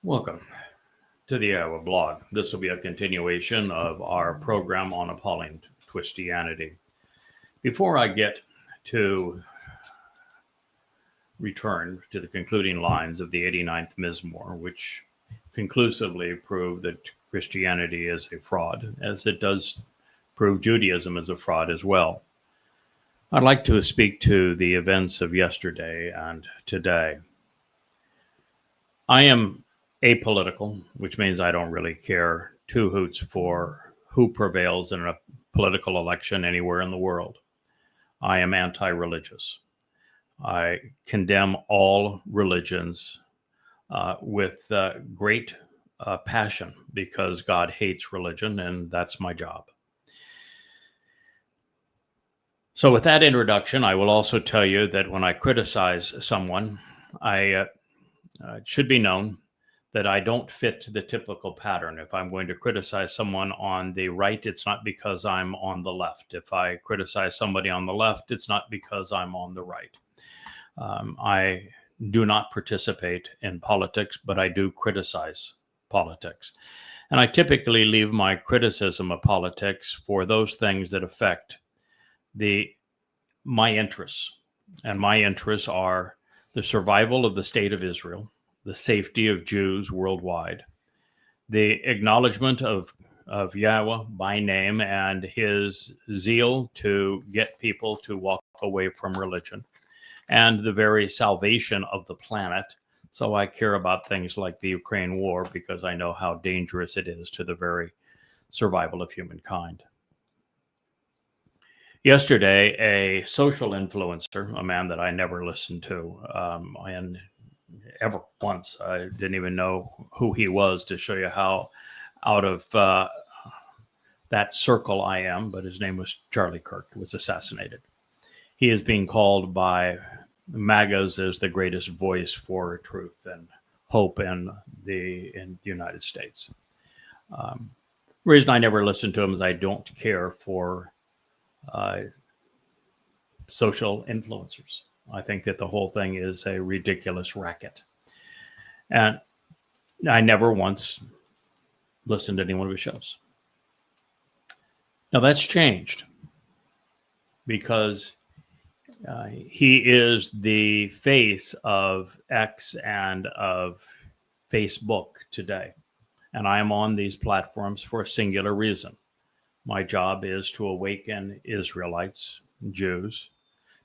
Welcome to the Yahowah blog. This will be a continuation of our program on Appalling Twistianity. Before I get to return to the concluding lines of the 89th Mizmor, which conclusively prove that Christianity is a fraud, as it does prove Judaism is a fraud as well, I'd like to speak to the events of yesterday and today. I am apolitical, which means I don't really care two hoots for who prevails in a political election anywhere in the world. I am anti-religious. I condemn all religions with great passion because God hates religion, and that's my job. So with that introduction, I will also tell you that when I criticize someone, it should be known that I don't fit the typical pattern. If I'm going to criticize someone on the right, it's not because I'm on the left. If I criticize somebody on the left, it's not because I'm on the right. I do not participate in politics, but I do criticize politics. And I typically leave my criticism of politics for those things that affect my interests. And my interests are the survival of the state of Israel, the safety of Jews worldwide, the acknowledgement of Yahweh by name and his zeal to get people to walk away from religion, and the very salvation of the planet. So I care about things like the Ukraine war because I know how dangerous it is to the very survival of humankind. Yesterday, a social influencer, a man that I never listened to, and ever once, I didn't even know who he was, to show you how out of that circle I am, but his name was Charlie Kirk, was assassinated. He is being called by MAGAs as the greatest voice for truth and hope in the United States. The reason I never listened to him is I don't care for social influencers. I think that the whole thing is a ridiculous racket. And I never once listened to any one of his shows. Now that's changed because he is the face of X and of Facebook today. And I am on these platforms for a singular reason. My job is to awaken Israelites, Jews,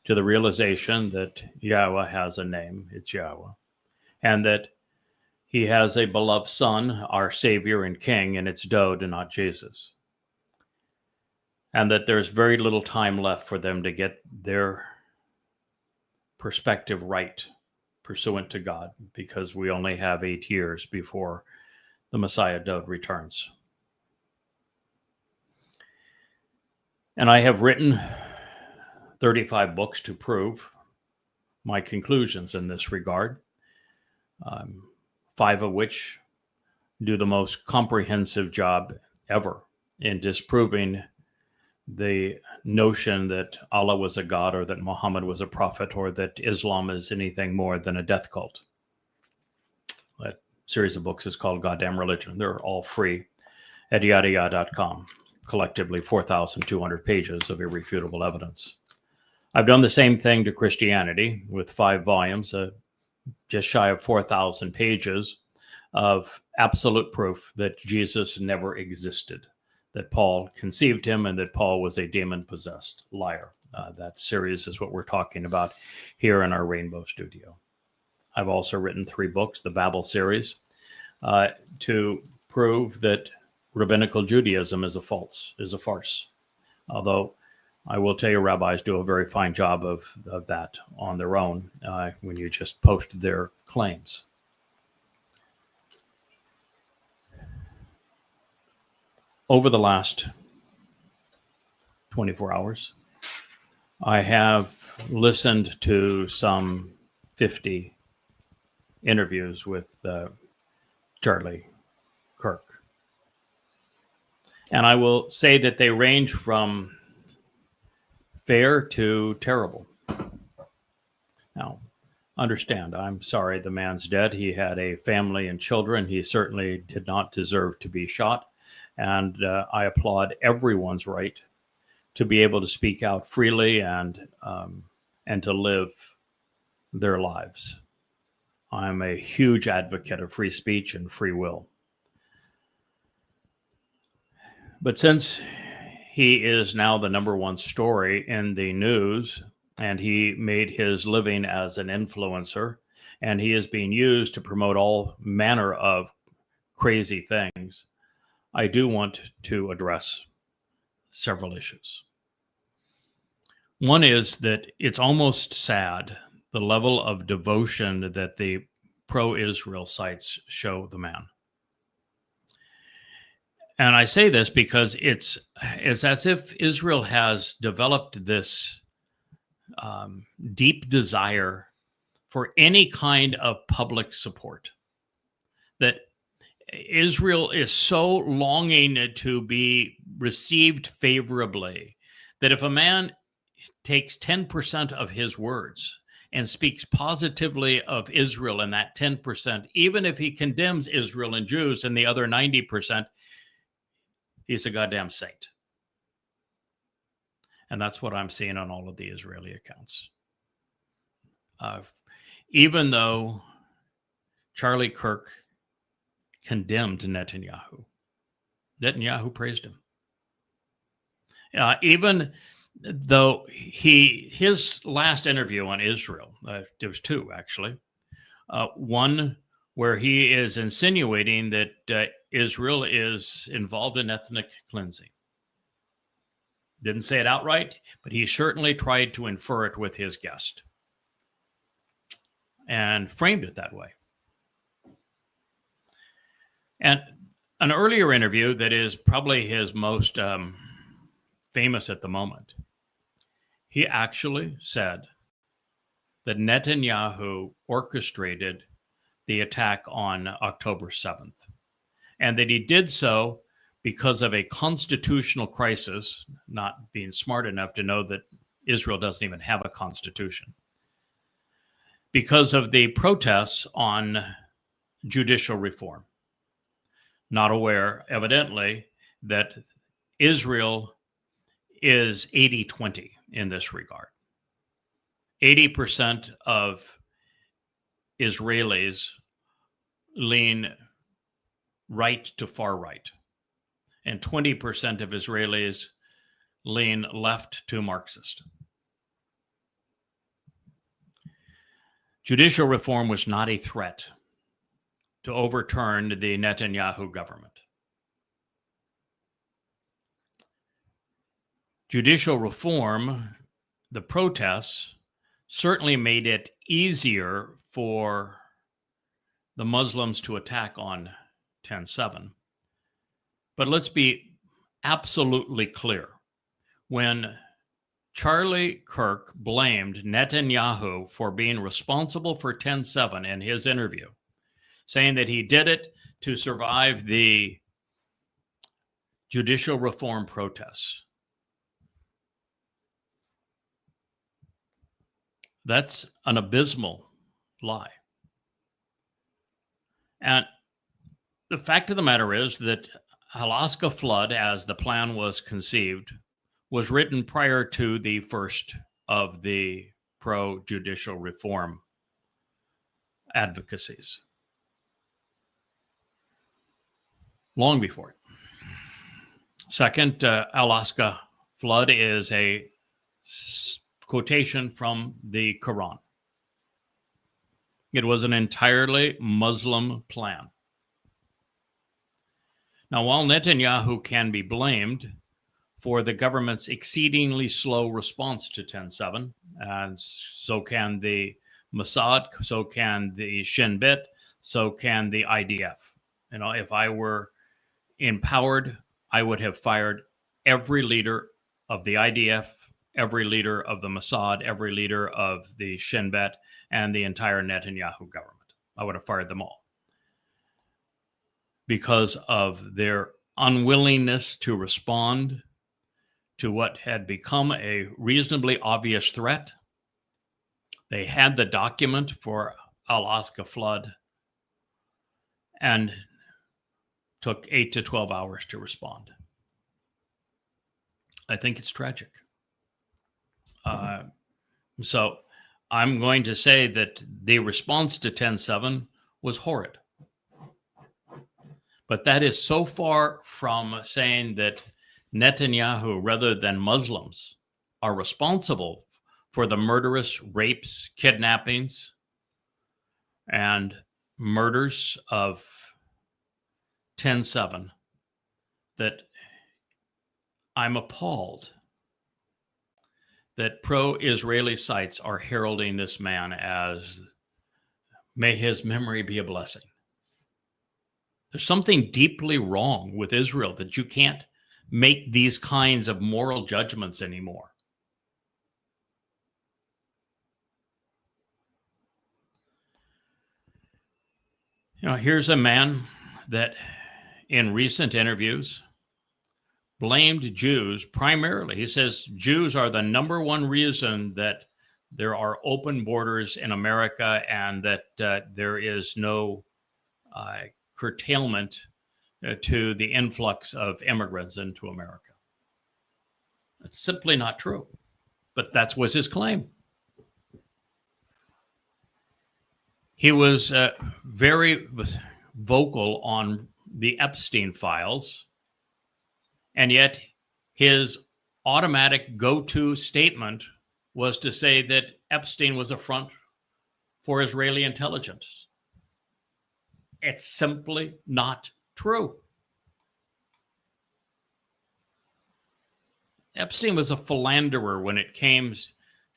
to the realization that Yahweh has a name, it's Yahweh, and that he has a beloved son, our Savior and King, and it's Dowd and not Jesus. And that there's very little time left for them to get their perspective right, pursuant to God, because we only have 8 years before the Messiah Dowd returns. And I have written 35 books to prove my conclusions in this regard, 5 of which do the most comprehensive job ever in disproving the notion that Allah was a god, or that Muhammad was a prophet, or that Islam is anything more than a death cult. That series of books is called Goddamn Religion. They're all free at yadayah.com. Collectively 4,200 pages of irrefutable evidence. I've done the same thing to Christianity with 5 volumes, just shy of 4,000 pages of absolute proof that Jesus never existed, that Paul conceived him, and that Paul was a demon-possessed liar. That series is what we're talking about here in our Rainbow Studio. I've also written 3 books, the Babel series, to prove that rabbinical Judaism is a farce. Although I will tell you, rabbis do a very fine job of that on their own when you just post their claims. Over the last 24 hours, I have listened to some 50 interviews with Charlie Kirk. And I will say that they range from fair to terrible. Now, understand. I'm sorry the man's dead. He had a family and children. He certainly did not deserve to be shot. And I applaud everyone's right to be able to speak out freely and to live their lives. I'm a huge advocate of free speech and free will. But since he is now the number one story in the news, and he made his living as an influencer, and he is being used to promote all manner of crazy things, I do want to address several issues. One is that it's almost sad the level of devotion that the pro-Israel sites show the man. And I say this because it's as if Israel has developed this deep desire for any kind of public support, that Israel is so longing to be received favorably that if a man takes 10% of his words and speaks positively of Israel in that 10%, even if he condemns Israel and Jews in the other 90%, he's a goddamn saint. And that's what I'm seeing on all of the Israeli accounts. Even though Charlie Kirk condemned Netanyahu praised him. Even though his last interview on Israel, there was two actually, one where he is insinuating that Israel is involved in ethnic cleansing. Didn't say it outright, but he certainly tried to infer it with his guest and framed it that way. And an earlier interview that is probably his most famous at the moment, he actually said that Netanyahu orchestrated the attack on October 7th, and that he did so because of a constitutional crisis, not being smart enough to know that Israel doesn't even have a constitution, because of the protests on judicial reform. Not aware, evidently, that Israel is 80-20 in this regard. 80% of Israelis lean right to far right, and 20% of Israelis lean left to Marxist. Judicial reform was not a threat to overturn the Netanyahu government. Judicial reform, the protests, certainly made it easier for the Muslims to attack on 10/7. But let's be absolutely clear. When Charlie Kirk blamed Netanyahu for being responsible for 10/7 in his interview, saying that he did it to survive the judicial reform protests, that's an abysmal lie. And the fact of the matter is that Alaska flood, as the plan was conceived, was written prior to the first of the pro-judicial reform advocacies. Long before it. Second, Alaska flood is a quotation from the Quran. It was an entirely Muslim plan. Now, while Netanyahu can be blamed for the government's exceedingly slow response to 10/7, and so can the Mossad, so can the Shin Bet, so can the IDF. You know, if I were empowered, I would have fired every leader of the IDF, every leader of the Mossad, every leader of the Shin Bet, and the entire Netanyahu government. I would have fired them all, because of their unwillingness to respond to what had become a reasonably obvious threat, They had the document for Alaska flood and took 8 to 12 hours to respond. I think it's tragic. So I'm going to say that the response to 10/7 was horrid. But that is so far from saying that Netanyahu, rather than Muslims, are responsible for the murderous rapes, kidnappings, and murders of 10/7, that I'm appalled that pro-Israeli sites are heralding this man as, may his memory be a blessing. There's something deeply wrong with Israel that you can't make these kinds of moral judgments anymore. You know, here's a man that in recent interviews blamed Jews primarily. He says Jews are the number one reason that there are open borders in America and that there is no curtailment to the influx of immigrants into America. That's simply not true, but that was his claim. He was very vocal on the Epstein files, and yet his automatic go-to statement was to say that Epstein was a front for Israeli intelligence. It's simply not true. Epstein was a philanderer when it came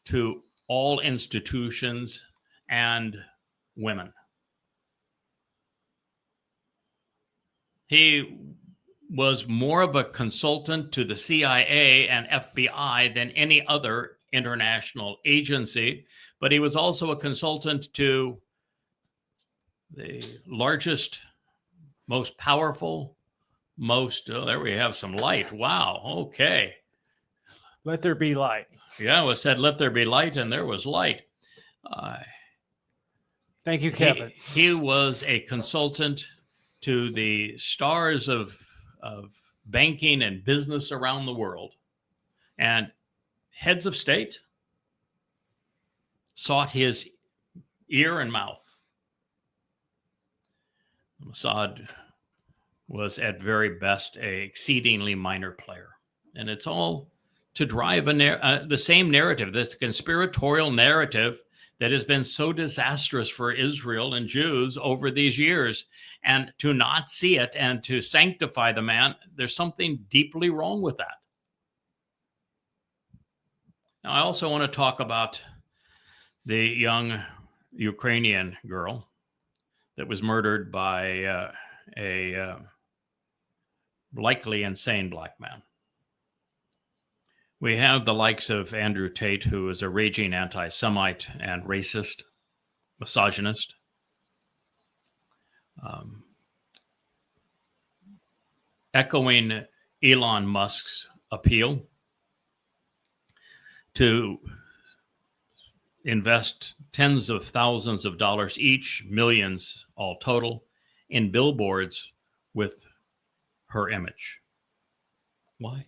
to all institutions and women. He was more of a consultant to the CIA and FBI than any other international agency, but he was also a consultant to the largest, most powerful, there we have some light. Wow, okay. Let there be light. Yeah, it was said, let there be light, and there was light. Thank you, Kevin. He was a consultant to the stars of banking and business around the world. And heads of state sought his ear and mouth. Mossad was at very best an exceedingly minor player. And it's all to drive the same narrative, this conspiratorial narrative that has been so disastrous for Israel and Jews over these years. And to not see it and to sanctify the man, there's something deeply wrong with that. Now, I also want to talk about the young Ukrainian girl that was murdered by a likely insane black man. We have the likes of Andrew Tate, who is a raging anti-Semite and racist, misogynist. Echoing Elon Musk's appeal to invest tens of thousands of dollars each, millions all total, in billboards with her image. Why?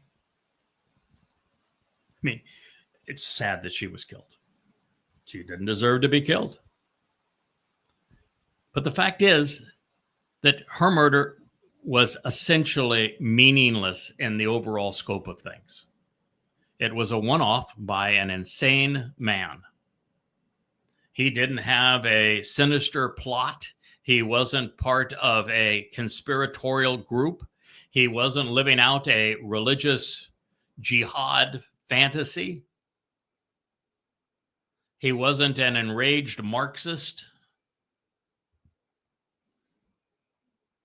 I mean, it's sad that she was killed. She didn't deserve to be killed. But the fact is that her murder was essentially meaningless in the overall scope of things. It was a one-off by an insane man. He didn't have a sinister plot. He wasn't part of a conspiratorial group. He wasn't living out a religious jihad fantasy. He wasn't an enraged Marxist.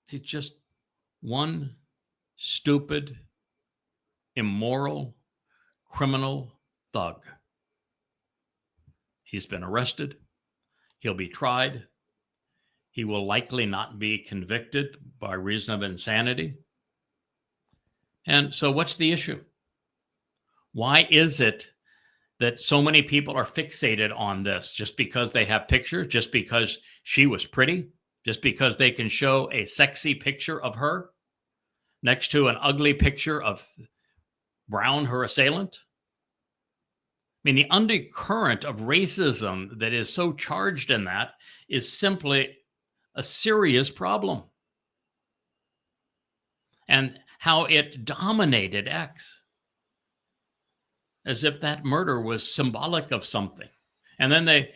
He's just one stupid, immoral, criminal thug. He's been arrested. He'll be tried. He will likely not be convicted by reason of insanity. And so what's the issue? Why is it that so many people are fixated on this just because they have pictures, just because she was pretty, just because they can show a sexy picture of her next to an ugly picture of Brown, her assailant. I mean, the undercurrent of racism that is so charged in that is simply a serious problem. And how it dominated X, as if that murder was symbolic of something. And then the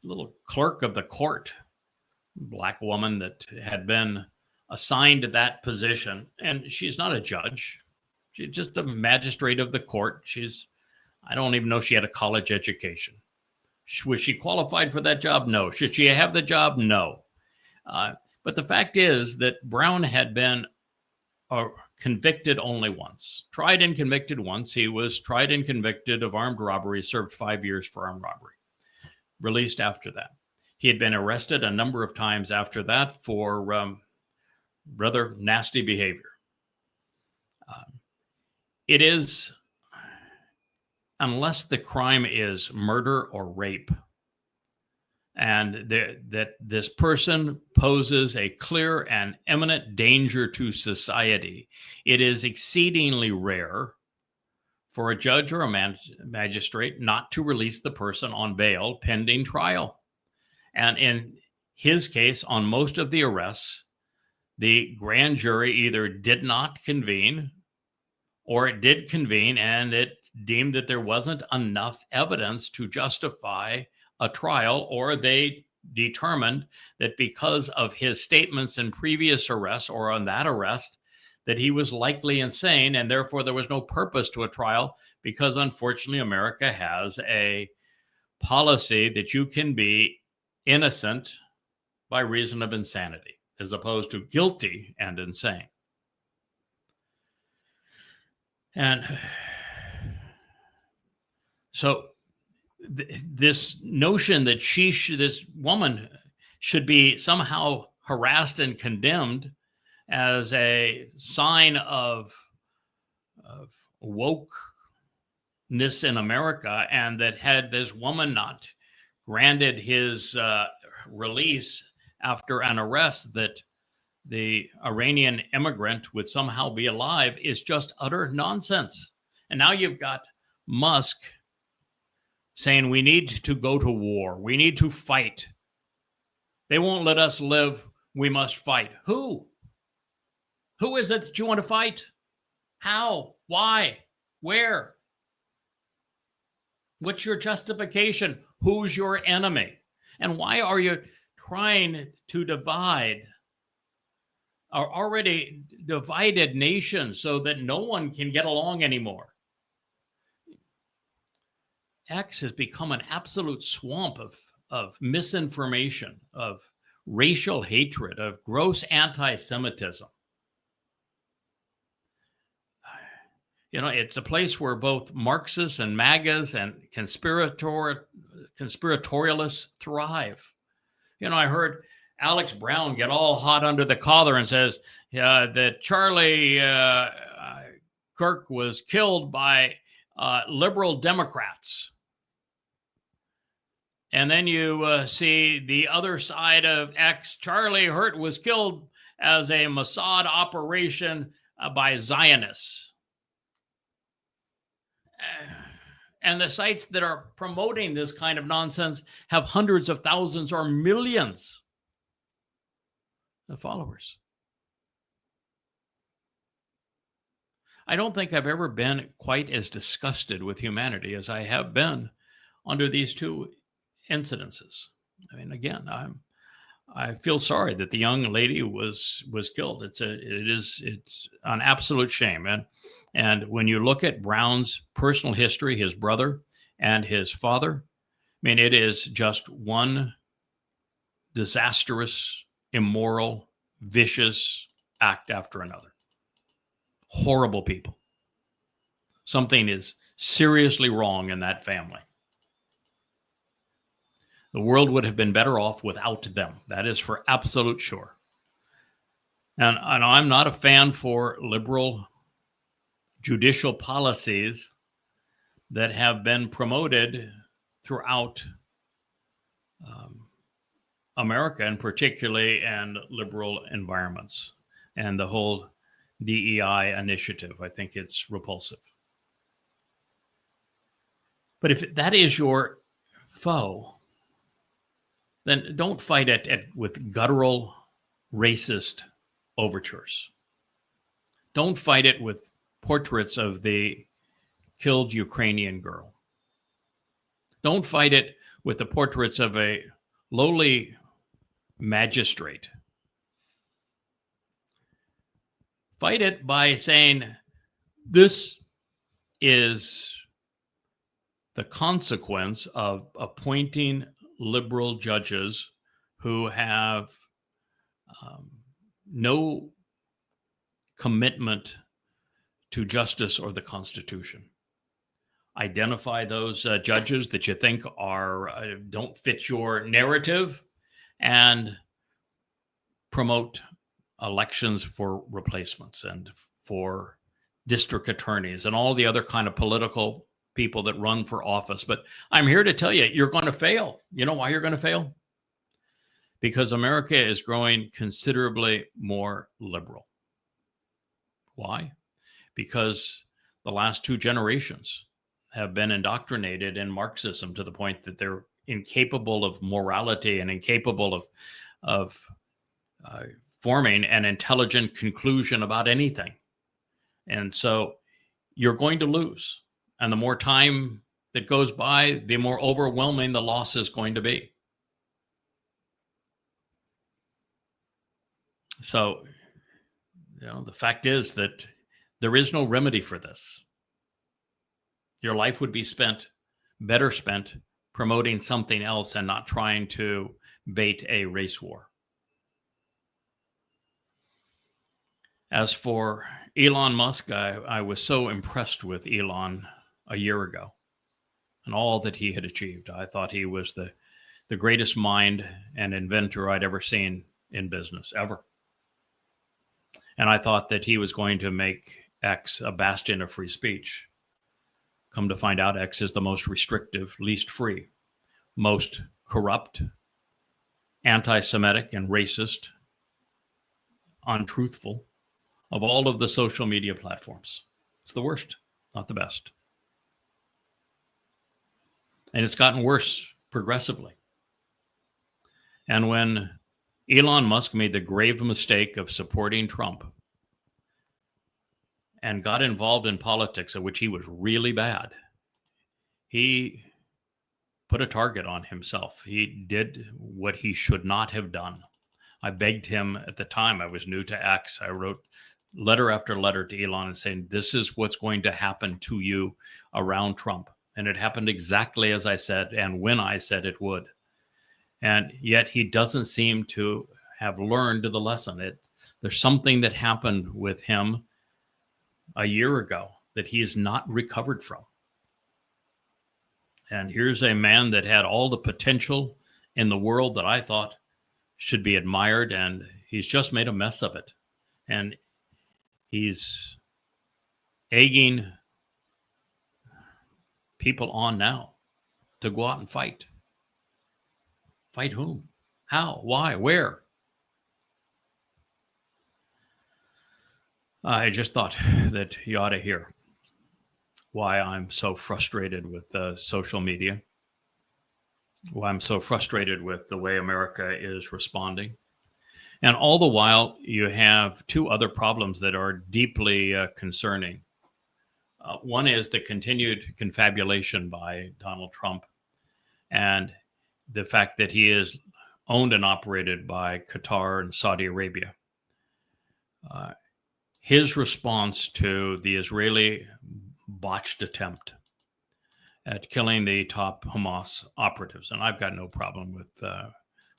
little clerk of the court, black woman that had been assigned to that position, and she's not a judge. She's just a magistrate of the court. I don't even know if she had a college education. Was she qualified for that job? No. Should she have the job? No. But the fact is that Brown had been convicted only once, tried and convicted once. He was tried and convicted of armed robbery, served 5 years for armed robbery, released after that. He had been arrested a number of times after that for rather nasty behavior. It is, unless the crime is murder or rape, and that this person poses a clear and imminent danger to society, it is exceedingly rare for a judge or a magistrate not to release the person on bail pending trial. And in his case, on most of the arrests, the grand jury either did not convene or it did convene and it deemed that there wasn't enough evidence to justify a trial, or they determined that because of his statements in previous arrests or on that arrest, that he was likely insane, and therefore there was no purpose to a trial, because unfortunately America has a policy that you can be innocent by reason of insanity, as opposed to guilty and insane. And so this notion that this woman should be somehow harassed and condemned as a sign of wokeness in America, and that had this woman not granted his release after an arrest, that the Iranian immigrant would somehow be alive, is just utter nonsense. And now you've got Musk saying we need to go to war. We need to fight. They won't let us live. We must fight. Who? Who is it that you want to fight? How? Why? Where? What's your justification? Who's your enemy? And why are you trying to divide our already divided nation so that no one can get along anymore? X has become an absolute swamp of misinformation, of racial hatred, of gross anti-Semitism. You know, it's a place where both Marxists and MAGAs and conspiratorialists thrive. You know, I heard Alex Brown get all hot under the collar and says that Charlie Kirk was killed by liberal Democrats. And then you see the other side of X. Charlie Hurt was killed as a Mossad operation by Zionists. And the sites that are promoting this kind of nonsense have hundreds of thousands or millions of followers. I don't think I've ever been quite as disgusted with humanity as I have been under these two incidences. I mean, again, I feel sorry that the young lady was killed. It's an absolute shame. And when you look at Brown's personal history, his brother and his father, I mean, it is just one disastrous, immoral, vicious act after another. Horrible people. Something is seriously wrong in that family. The world would have been better off without them. That is for absolute sure. And I'm not a fan for liberal judicial policies that have been promoted throughout America, and particularly in liberal environments, and the whole DEI initiative. I think it's repulsive. But if that is your foe, then don't fight it with guttural, racist overtures. Don't fight it with portraits of the killed Ukrainian girl. Don't fight it with the portraits of a lowly magistrate. Fight it by saying, this is the consequence of appointing liberal judges who have no commitment to justice or the Constitution. Identify those judges that you think don't fit your narrative, and promote elections for replacements and for district attorneys and all the other kind of political people that run for office. But I'm here to tell you, you're going to fail. You know why you're going to fail? Because America is growing considerably more liberal. Why? Because the last 2 generations have been indoctrinated in Marxism to the point that they're incapable of morality and incapable of forming an intelligent conclusion about anything. And so you're going to lose. And the more time that goes by, the more overwhelming the loss is going to be. So, the fact is that there is no remedy for this. Your life would be better spent promoting something else and not trying to bait a race war. As for Elon Musk, I was so impressed with Elon a year ago and all that he had achieved. I thought he was the greatest mind and inventor I'd ever seen in business, ever. And I thought that he was going to make X a bastion of free speech. Come to find out, X is the most restrictive, least free, most corrupt, anti-Semitic and racist, untruthful of all of the social media platforms. It's the worst, not the best. And it's gotten worse progressively. And when Elon Musk made the grave mistake of supporting Trump and got involved in politics, of which he was really bad, he put a target on himself. He did what he should not have done. I begged him at the time. I was new to X. I wrote letter after letter to Elon and saying, this is what's going to happen to you around Trump. And it happened exactly as I said and when I said it would. And yet he doesn't seem to have learned the lesson. There's something that happened with him a year ago that he is not recovered from. And here's a man that had all the potential in the world that I thought should be admired, and he's just made a mess of it. And he's egging people on now to go out and fight. Fight whom? How? Why? Where? I just thought that you ought to hear why I'm so frustrated with social media, why I'm so frustrated with the way America is responding. And all the while, you have 2 other problems that are deeply concerning. One is the continued confabulation by Donald Trump and the fact that he is owned and operated by Qatar and Saudi Arabia. His response to the Israeli botched attempt at killing the top Hamas operatives, and I've got no problem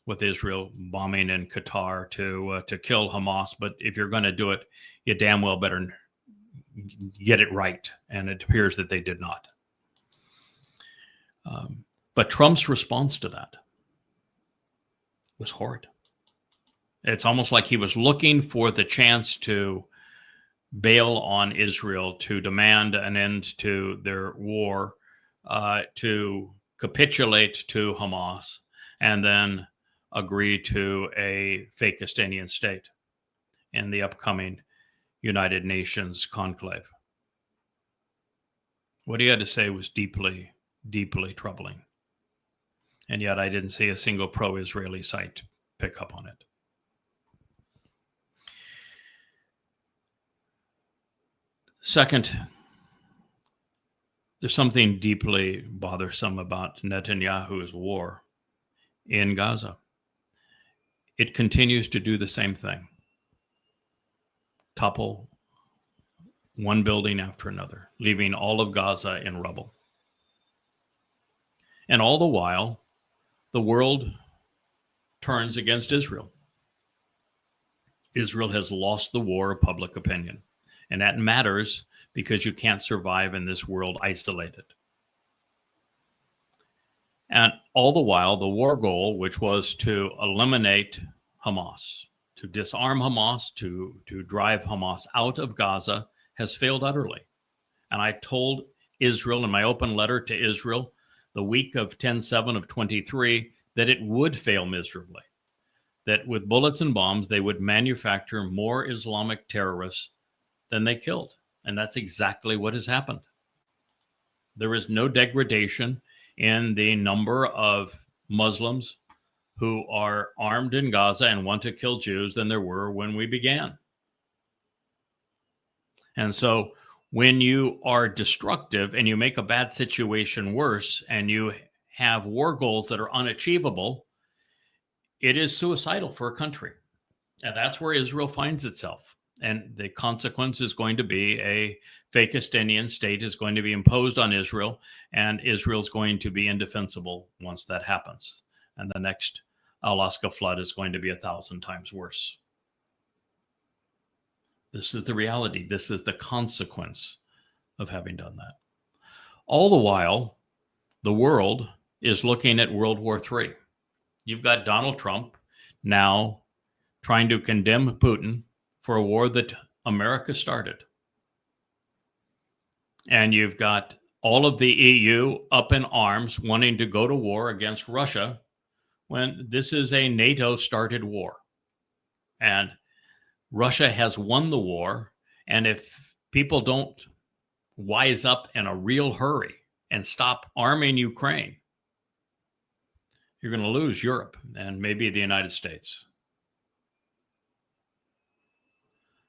with Israel bombing in Qatar to kill Hamas, but if you're going to do it, you damn well better get it right, and it appears that they did not. But Trump's response to that was horrid. It's almost like he was looking for the chance to bail on Israel, to demand an end to their war to capitulate to Hamas and then agree to a fake Palestinian state in the upcoming United Nations conclave. What he had to say was deeply, deeply troubling. And yet I didn't see a single pro-Israeli site pick up on it. Second, there's something deeply bothersome about Netanyahu's war in Gaza. It continues to do the same thing. Topple one building after another, leaving all of Gaza in rubble. And all the while, the world turns against Israel. Israel has lost the war of public opinion. And that matters because you can't survive in this world isolated. And all the while, the war goal, which was to eliminate Hamas, to disarm Hamas, to drive Hamas out of Gaza, has failed utterly. And I told Israel in my open letter to Israel the week of 10/7 of 23 that it would fail miserably, that with bullets and bombs, they would manufacture more Islamic terrorists than they killed. And that's exactly what has happened. There is no degradation in the number of Muslims who are armed in Gaza and want to kill Jews than there were when we began. And so when you are destructive and you make a bad situation worse and you have war goals that are unachievable, it is suicidal for a country. And that's where Israel finds itself. And the consequence is going to be a fake Palestinian state is going to be imposed on Israel, and Israel's going to be indefensible once that happens. And the next Alaska flood is going to be 1,000 times worse. This is the reality. This is the consequence of having done that. All the while, the world is looking at World War III. You've got Donald Trump now trying to condemn Putin for a war that America started. And you've got all of the EU up in arms wanting to go to war against Russia when this is a NATO-started war. And Russia has won the war. And if people don't wise up in a real hurry and stop arming Ukraine, you're going to lose Europe and maybe the United States.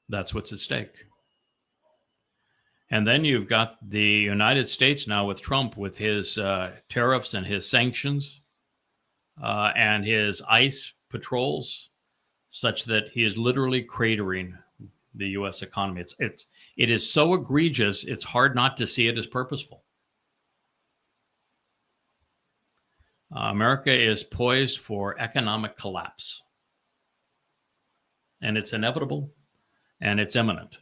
That's what's at stake. And then you've got the United States now with Trump, with his tariffs and his sanctions and his ICE patrols, such that he is literally cratering the U.S. economy. It is so egregious, it's hard not to see it as purposeful. America is poised for economic collapse. And it's inevitable. And it's imminent.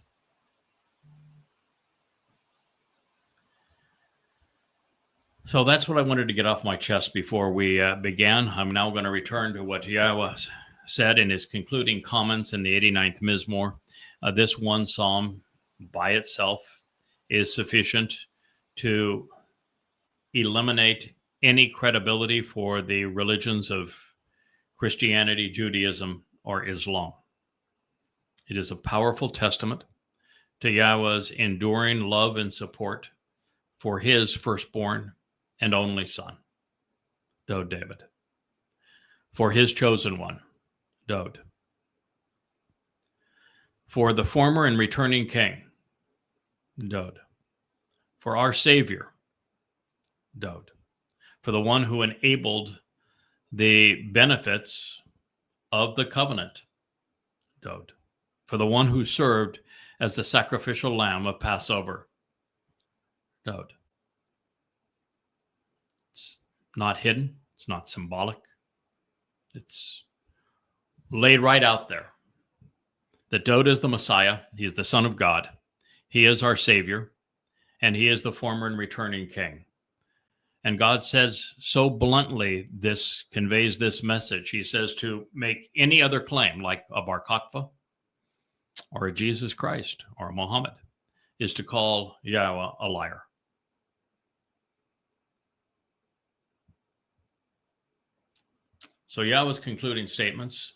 So that's what I wanted to get off my chest before we began. I'm now going to return to what Yahowah said in his concluding comments in the 89th Mizmor. This one psalm by itself is sufficient to eliminate any credibility for the religions of Christianity, Judaism, or Islam. It is a powerful testament to Yahweh's enduring love and support for his firstborn and only son, Dowd David, for his chosen one, Dowd, for the former and returning king, Dowd, for our Savior, Dowd, for the one who enabled the benefits of the covenant, Dowd, for the one who served as the sacrificial lamb of Passover, Dowd. It's not hidden. It's not symbolic. It's laid right out there that Dowd is the Messiah. He is the Son of God. He is our Savior, and he is the former and returning King. And God says so bluntly, this conveys this message. He says to make any other claim, like a Bar Kokhba, or a Jesus Christ, or a Muhammad, is to call Yahweh a liar. So Yahweh's concluding statements,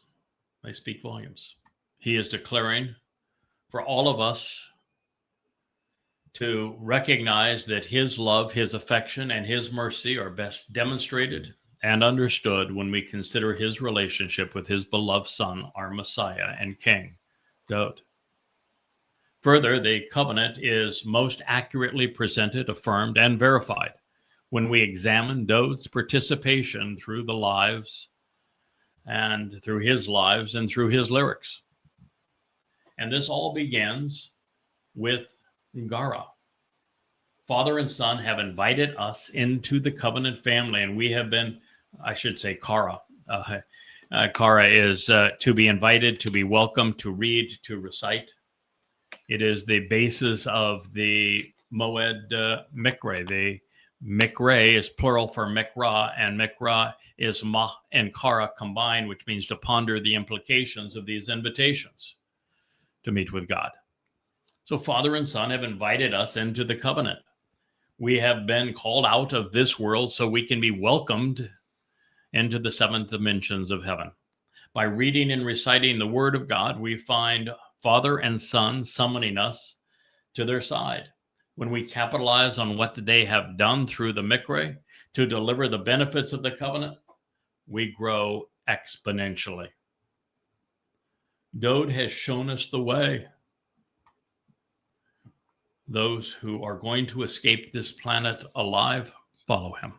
they speak volumes. He is declaring for all of us to recognize that his love, his affection, and his mercy are best demonstrated and understood when we consider his relationship with his beloved Son, our Messiah and King, Dowd. Further, the covenant is most accurately presented, affirmed, and verified when we examine Dowd's participation through the lives and through his lives and through his lyrics. And this all begins with Gara. Father and Son have invited us into the covenant family, and we have been, I should say, Kara. Kara is to be invited, to be welcomed, to read, to recite. It is the basis of the Moed Mikre. The Mikre is plural for Mikra, and Mikra is Ma and Kara combined, which means to ponder the implications of these invitations to meet with God. So Father and Son have invited us into the covenant. We have been called out of this world so we can be welcomed into the seventh dimensions of heaven. By reading and reciting the word of God, we find Father and Son summoning us to their side. When we capitalize on what they have done through the Mikre to deliver the benefits of the covenant, we grow exponentially. Dowd has shown us the way. Those who are going to escape this planet alive, follow him.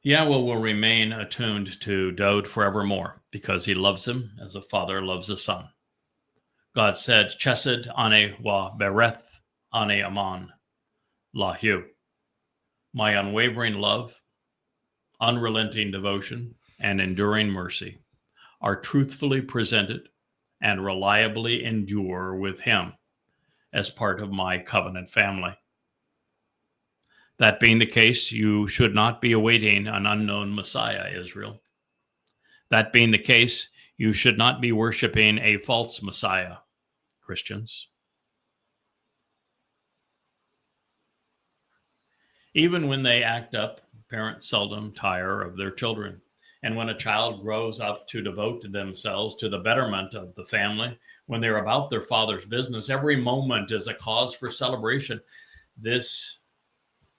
Yahweh will remain attuned to Dowd forevermore because he loves him as a father loves a son. God said, Chesed ane wa bereth ane aman lahu. My unwavering love, unrelenting devotion, and enduring mercy are truthfully presented and reliably endure with him as part of my covenant family. That being the case, you should not be awaiting an unknown Messiah, Israel. That being the case, you should not be worshiping a false Messiah, Christians. Even when they act up, parents seldom tire of their children. And when a child grows up to devote themselves to the betterment of the family, when they're about their father's business, every moment is a cause for celebration. This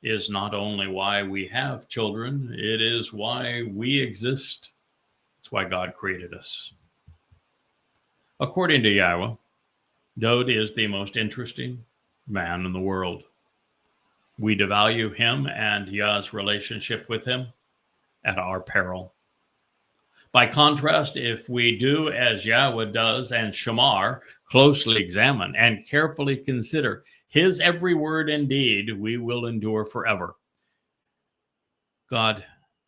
is not only why we have children, it is why we exist. It's why God created us. According to Yahweh, Dowd is the most interesting man in the world. We devalue him and Yah's relationship with him at our peril. By contrast, if we do as Yahweh does and Shamar, closely examine and carefully consider his every word and deed, we will endure forever. God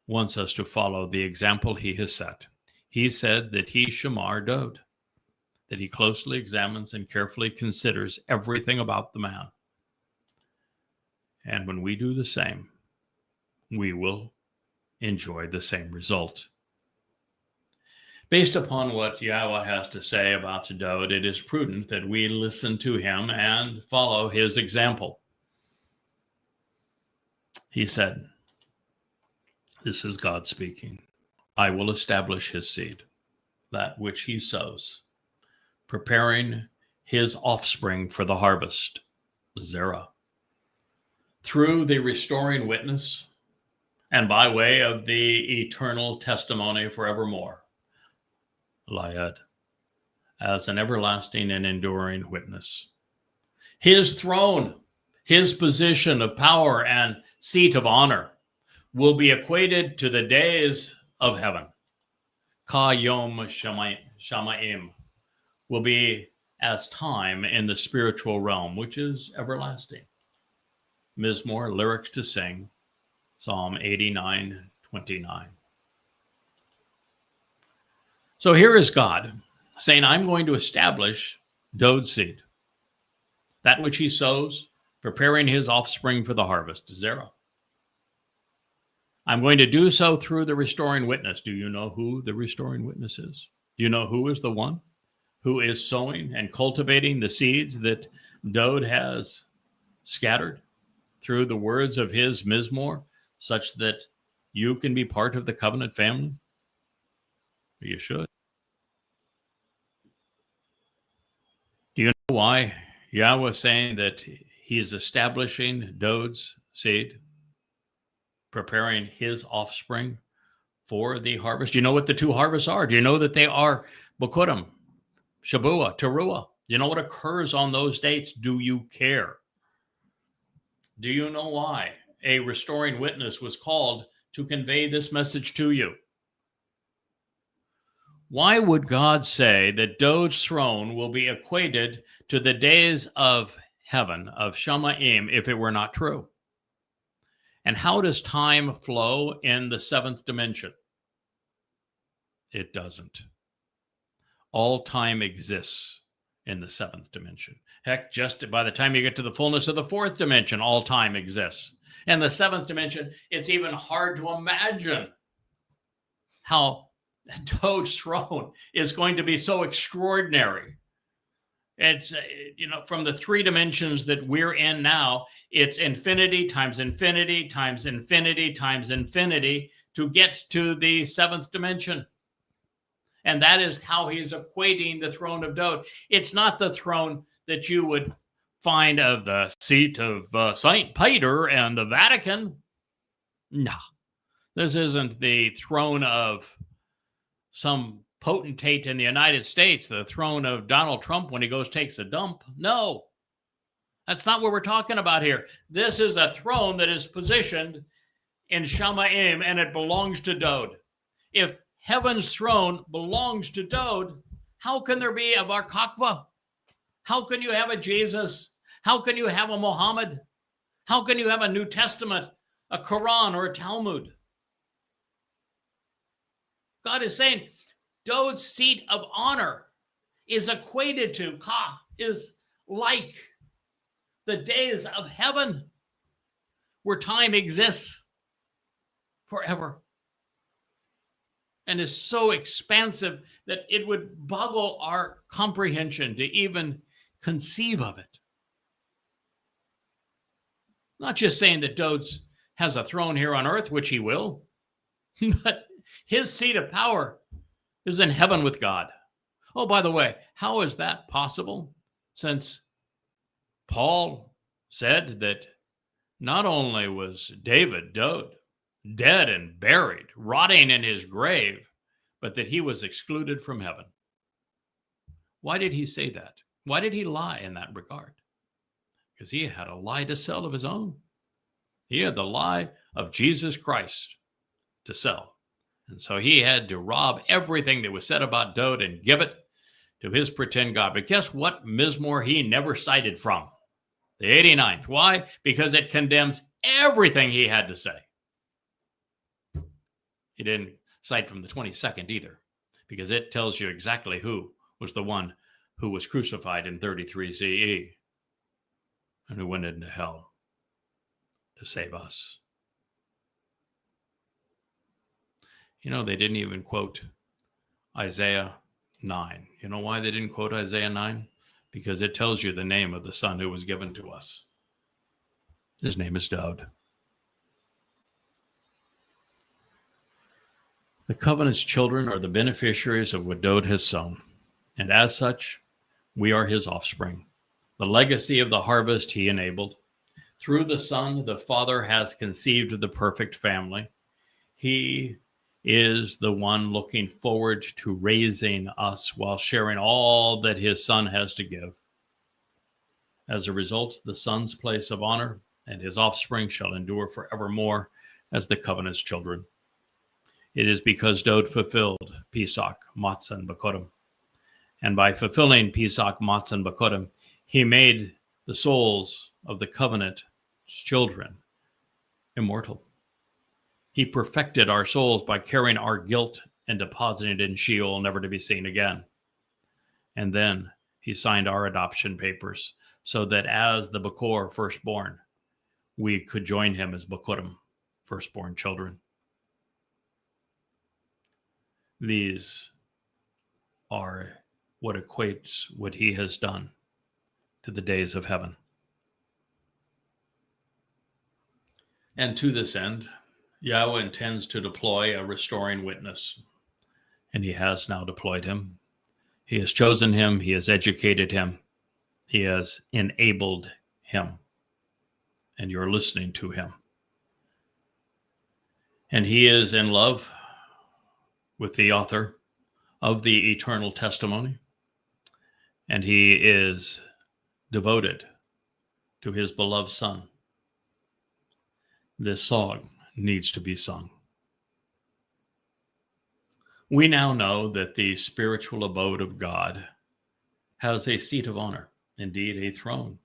wants us to follow the example he has set. He said that he Shamar Dowd, that he closely examines and carefully considers everything about the man. And when we do the same, we will enjoy the same result. Based upon what Yahweh has to say about Dowd, it is prudent that we listen to him and follow his example. He said, this is God speaking, I will establish his seed, that which he sows, preparing his offspring for the harvest, Zerah. Through the restoring witness and by way of the eternal testimony forevermore, Layad, as an everlasting and enduring witness. His throne, his position of power and seat of honor will be equated to the days of heaven. Ka Yom Shamayim will be as time in the spiritual realm, which is everlasting. Mizmor, lyrics to sing, Psalm 89:29. So here is God saying, I'm going to establish Dowd's seed, that which he sows, preparing his offspring for the harvest, Zerah. I'm going to do so through the restoring witness. Do you know who the restoring witness is? Do you know who is the one who is sowing and cultivating the seeds that Dowd has scattered through the words of his Mizmor, such that you can be part of the covenant family? You should. Do you know why Yahweh is saying that he is establishing Dowd's seed, preparing his offspring for the harvest? Do you know what the two harvests are? Do you know that they are Bokurim, Shabua, Teruah? Do you know what occurs on those dates? Do you care? Do you know why a restoring witness was called to convey this message to you? Why would God say that Dowd's throne will be equated to the days of heaven, of Shamaim, if it were not true? And how does time flow in the seventh dimension? It doesn't. All time exists in the seventh dimension. Heck, just by the time you get to the fullness of the fourth dimension, all time exists. And the seventh dimension, it's even hard to imagine how Dowd's throne is going to be so extraordinary. It's, from the three dimensions that we're in now, it's infinity times infinity times infinity times infinity to get to the seventh dimension. And that is how he's equating the throne of Dowd. It's not the throne that you would find of the seat of St. Peter and the Vatican. No, this isn't the throne of some potentate in the United States, the throne of Donald Trump when he goes takes a dump. No, that's not what we're talking about here. This is a throne that is positioned in Shamaim, and it belongs to Dowd. If heaven's throne belongs to Dowd, how can there be a Bar Kokhba? How can you have a Jesus? How can you have a Muhammad? How can you have a New Testament, a Quran, or a Talmud? God is saying Dowd's seat of honor is equated to, is like the days of heaven where time exists forever and is so expansive that it would boggle our comprehension to even conceive of it. Not just saying that Dowd has a throne here on earth, which he will, but his seat of power is in heaven with God. Oh, by the way, how is that possible? Since Paul said that not only was Dowd dead and buried, rotting in his grave, but that he was excluded from heaven. Why did he say that? Why did he lie in that regard? Because he had a lie to sell of his own. He had the lie of Jesus Christ to sell. And so he had to rob everything that was said about Dowd and give it to his pretend God. But guess what Mizmor he never cited from? The 89th. Why? Because it condemns everything he had to say. He didn't cite from the 22nd either, because it tells you exactly who was the one who was crucified in 33 CE and who went into hell to save us. They didn't even quote Isaiah 9. You know why they didn't quote Isaiah 9? Because it tells you the name of the son who was given to us. His name is Dowd. The covenant's children are the beneficiaries of what Dowd has sown, and as such, we are his offspring. The legacy of the harvest he enabled. Through the Son, the Father has conceived the perfect family. He is the one looking forward to raising us while sharing all that his Son has to give. As a result, the Son's place of honor and his offspring shall endure forevermore as the covenant's children. It is because Dowd fulfilled Pesach, Matzah, and Bokurim. And by fulfilling Pesach, Matzah, and Bokurim, he made the souls of the covenant's children immortal. He perfected our souls by carrying our guilt and depositing it in Sheol, never to be seen again. And then he signed our adoption papers so that as the Bakor, firstborn, we could join him as Bokurim, firstborn children. These are what equates what he has done to the days of heaven. And to this end, Yahweh intends to deploy a restoring witness, and he has now deployed him. He has chosen him. He has educated him. He has enabled him. And you're listening to him. And he is in love with the author of the eternal testimony. And he is devoted to his beloved son. This song needs to be sung. We now know that the spiritual abode of God has a seat of honor, indeed a throne,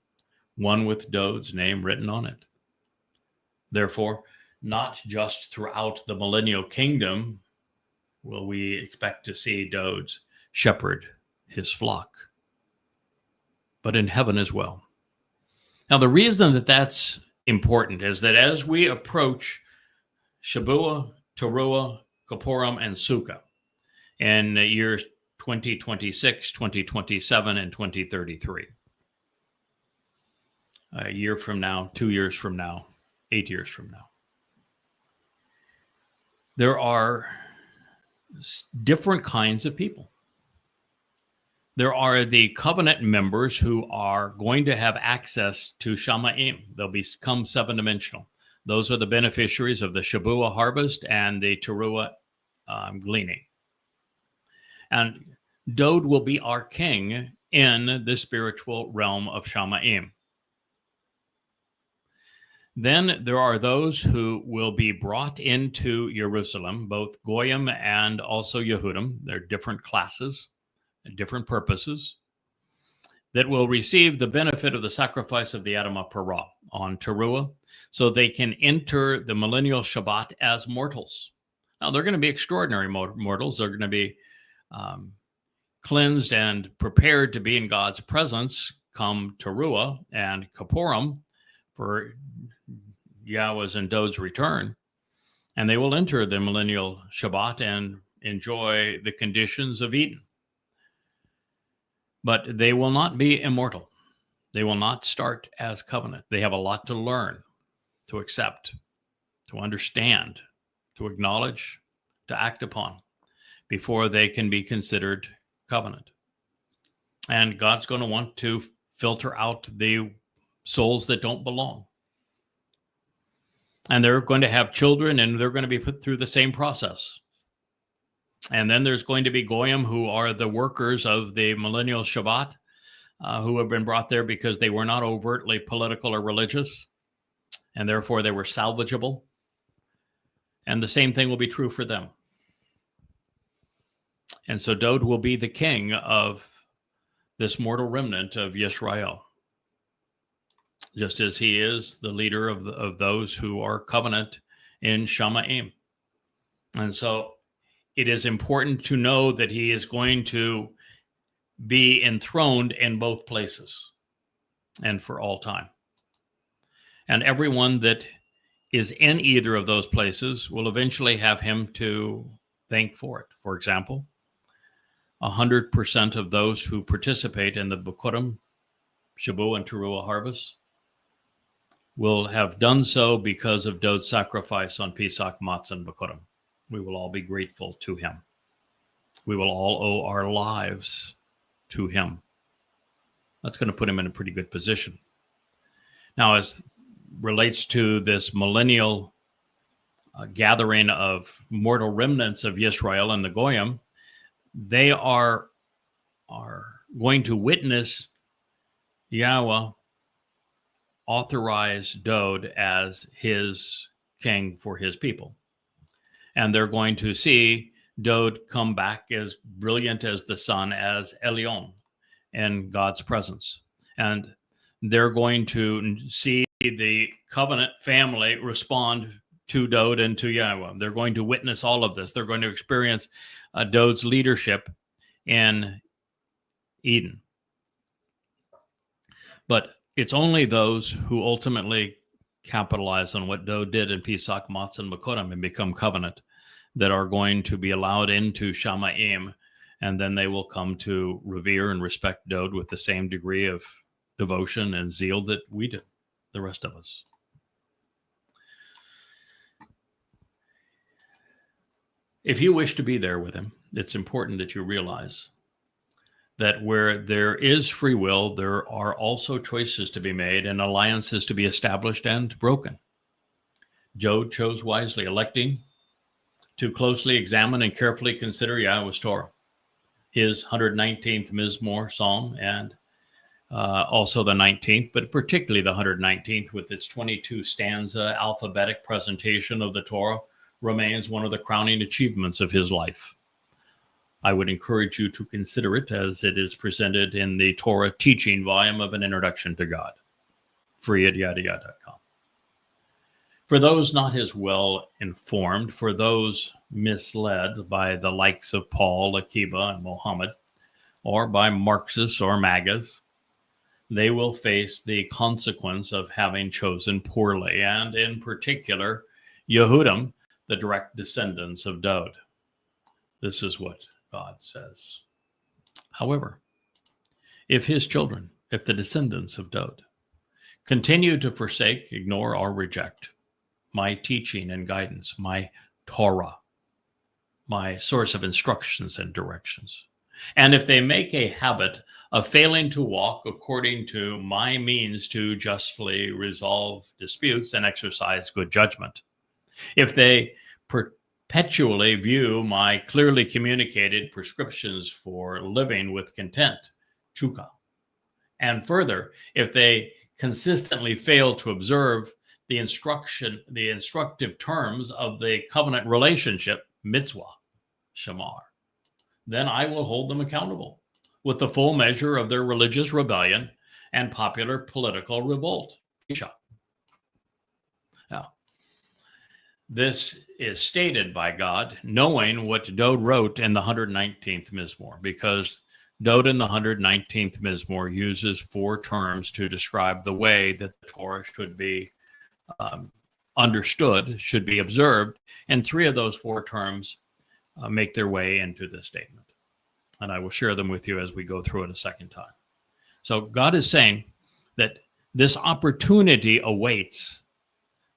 one with Dowd's name written on it. Therefore, not just throughout the millennial kingdom will we expect to see Dowd shepherd his flock, but in heaven as well. Now, the reason that that's important is that as we approach Shabuah, Towrah, Kippurim, and Sukkah in years 2026, 2027, and 2033, a year from now, 2 years from now, 8 years from now, there are different kinds of people. There are the covenant members who are going to have access to Shamayim. They'll become seven-dimensional. Those are the beneficiaries of the Shabuah harvest and the Towrah gleaning. And Dowd will be our king in the spiritual realm of Shamayim. Then there are those who will be brought into Jerusalem, both Goyim and also Yehudim. They're different classes and different purposes that will receive the benefit of the sacrifice of the Adam of Parah on Towrah, so they can enter the millennial Shabat as mortals. Now, they're going to be extraordinary mortals. They're going to be cleansed and prepared to be in God's presence come Towrah and Kippurim for Yahweh's and Dowd's return, and they will enter the millennial Shabbat and enjoy the conditions of Eden. But they will not be immortal. They will not start as covenant. They have a lot to learn, to accept, to understand, to acknowledge, to act upon before they can be considered covenant. And God's going to want to filter out the souls that don't belong. And they're going to have children, and they're going to be put through the same process. And then there's going to be Goyim, who are the workers of the millennial Shabbat, who have been brought there because they were not overtly political or religious, and therefore they were salvageable. And the same thing will be true for them. And so Dowd will be the king of this mortal remnant of Yisrael, just as he is the leader of those who are covenant in Shamayim. And so it is important to know that he is going to be enthroned in both places and for all time. And everyone that is in either of those places will eventually have him to thank for it. For example, 100% of those who participate in the Bikurim, Shabuah, and Towrah harvest will have done so because of Dowd's sacrifice on Pesach, Matzah, and Bikurim. We will all be grateful to him. We will all owe our lives to him. That's going to put him in a pretty good position. Now, as relates to this millennial gathering of mortal remnants of Yisrael and the Goyim, they are going to witness Yahweh authorize Dowd as his king for his people. And they're going to see Dowd come back as brilliant as the sun, as Elon in God's presence. And they're going to see the covenant family respond to Dowd and to Yahweh. They're going to witness all of this. They're going to experience Dowd's leadership in Eden. But it's only those who ultimately capitalize on what Dowd did in Pesach, Matzah, and Bikurim and become covenant that are going to be allowed into Shamayim, and then they will come to revere and respect Dowd with the same degree of devotion and zeal that we do, the rest of us. If you wish to be there with him, it's important that you realize that where there is free will, there are also choices to be made and alliances to be established and broken. Job chose wisely, electing to closely examine and carefully consider Yahweh's Torah, his 119th Mizmor Psalm, and also the 19th, but particularly the 119th with its 22 stanza alphabetic presentation of the Torah remains one of the crowning achievements of his life. I would encourage you to consider it as it is presented in the Torah teaching volume of An Introduction to God, free at yadayah.com. For those not as well informed, for those misled by the likes of Paul, Akiba, and Mohammed, or by Marxists or MAGAs, they will face the consequence of having chosen poorly, and in particular, Yehudim, the direct descendants of Dowd. This is what God says. However, if his children, if the descendants of Dowd, continue to forsake, ignore, or reject my teaching and guidance, my Torah, my source of instructions and directions, and if they make a habit of failing to walk according to my means to justly resolve disputes and exercise good judgment, if they perpetually view my clearly communicated prescriptions for living with content, chukah, and further, if they consistently fail to observe the instructive terms of the covenant relationship, mitzvah, shamar, then I will hold them accountable with the full measure of their religious rebellion and popular political revolt. Now, this is stated by God, knowing what Dowd wrote in the 119th Mizmor, because Dowd in the 119th Mizmor uses 4 terms to describe the way that the Torah should be understood, should be observed, and 3 of those 4 terms make their way into this statement. And I will share them with you as we go through it a second time. So God is saying that this opportunity awaits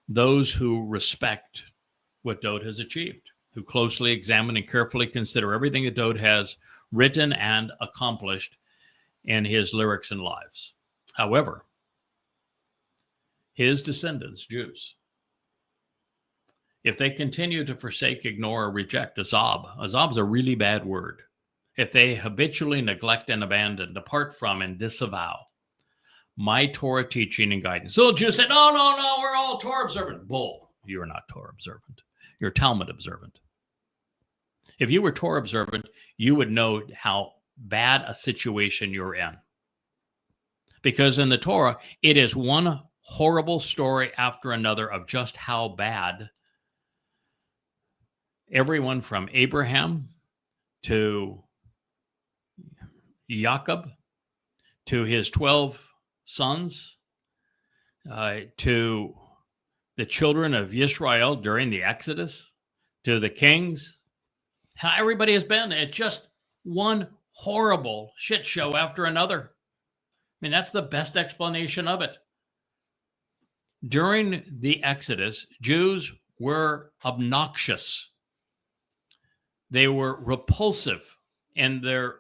those who respect what Dowd has achieved, who closely examine and carefully consider everything that Dowd has written and accomplished in his lyrics and lives. However, his descendants, Jews, if they continue to forsake, ignore, or reject azab's a really bad word. If they habitually neglect and abandon, depart from, and disavow my Torah teaching and guidance. So Jews said, no, we're all Torah observant. Bull. You're not Torah observant. You're Talmud observant. If you were Torah observant, you would know how bad a situation you're in. Because in the Torah, it is one horrible story after another of just how bad everyone from Abraham to Jacob to his 12 sons to the children of Israel during the Exodus, to the kings, how everybody has been. It's just one horrible shit show after another. I mean, that's the best explanation of it. During the Exodus, Jews were obnoxious. They were repulsive in their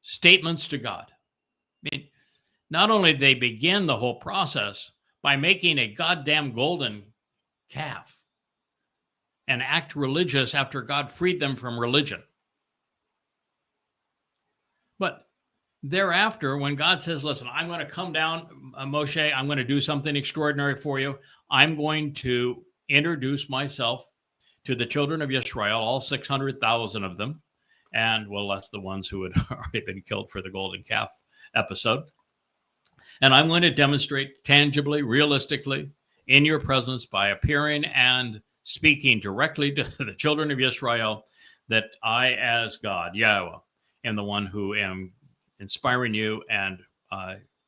statements to God. I mean, not only did they begin the whole process by making a goddamn golden calf and act religious after God freed them from religion. But thereafter, when God says, listen, I'm going to come down, Moshe, I'm going to do something extraordinary for you. I'm going to introduce myself to the children of Israel, all 600,000 of them, and well, that's the ones who had already been killed for the golden calf episode. And I'm going to demonstrate tangibly, realistically, in your presence by appearing and speaking directly to the children of Israel that I, as God, Yahweh, am the one who am inspiring you and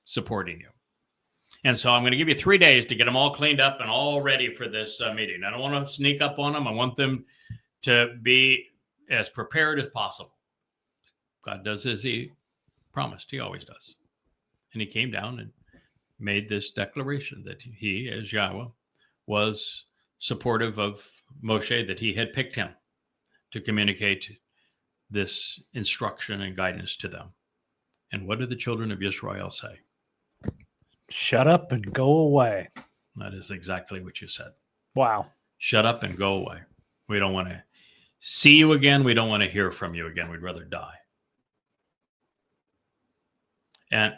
supporting you. And so I'm going to give you 3 days to get them all cleaned up and all ready for this meeting. I don't want to sneak up on them. I want them to be as prepared as possible. God does as he promised. He always does. And he came down and made this declaration that he, as Yahweh, was supportive of Moshe, that he had picked him to communicate this instruction and guidance to them. And what did the children of Israel say? Shut up and go away. That is exactly what you said. Wow. Shut up and go away. We don't want to see you again. We don't want to hear from you again. We'd rather die. And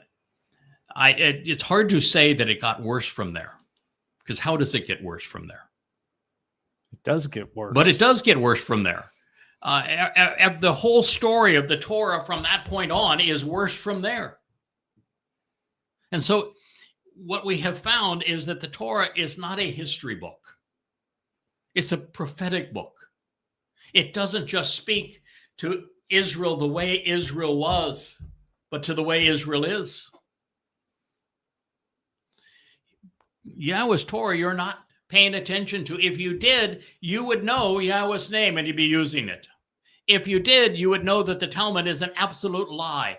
it's hard to say that it got worse from there, because how does it get worse from there? It does get worse. But it does get worse from there. The whole story of the Torah from that point on is worse from there. And so what we have found is that the Torah is not a history book. It's a prophetic book. It doesn't just speak to Israel the way Israel was, but to the way Israel is. Yahweh's Torah, you're not paying attention to. If you did, you would know Yahweh's name and you'd be using it. If you did, you would know that the Talmud is an absolute lie.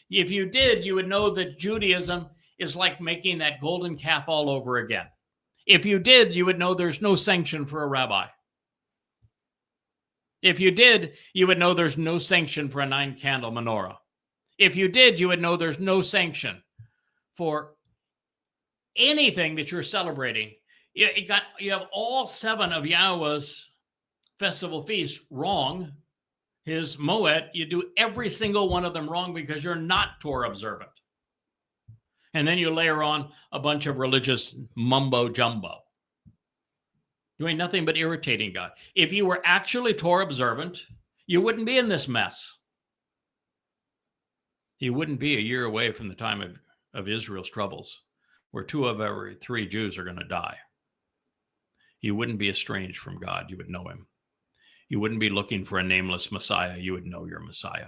If you did, you would know that Judaism is like making that golden calf all over again. If you did, you would know there's no sanction for a rabbi. If you did, you would know there's no sanction for a 9-candle menorah. If you did, you would know there's no sanction for anything that you're celebrating. You have all 7 of Yahweh's festival feasts wrong. His Moed, you do every single one of them wrong because you're not Torah observant. And then you layer on a bunch of religious mumbo jumbo, doing nothing but irritating God. If you were actually Torah observant, you wouldn't be in this mess. You wouldn't be a year away from the time of Israel's troubles, where 2 of every 3 Jews are going to die. You wouldn't be estranged from God. You would know him. You wouldn't be looking for a nameless Messiah. You would know your Messiah.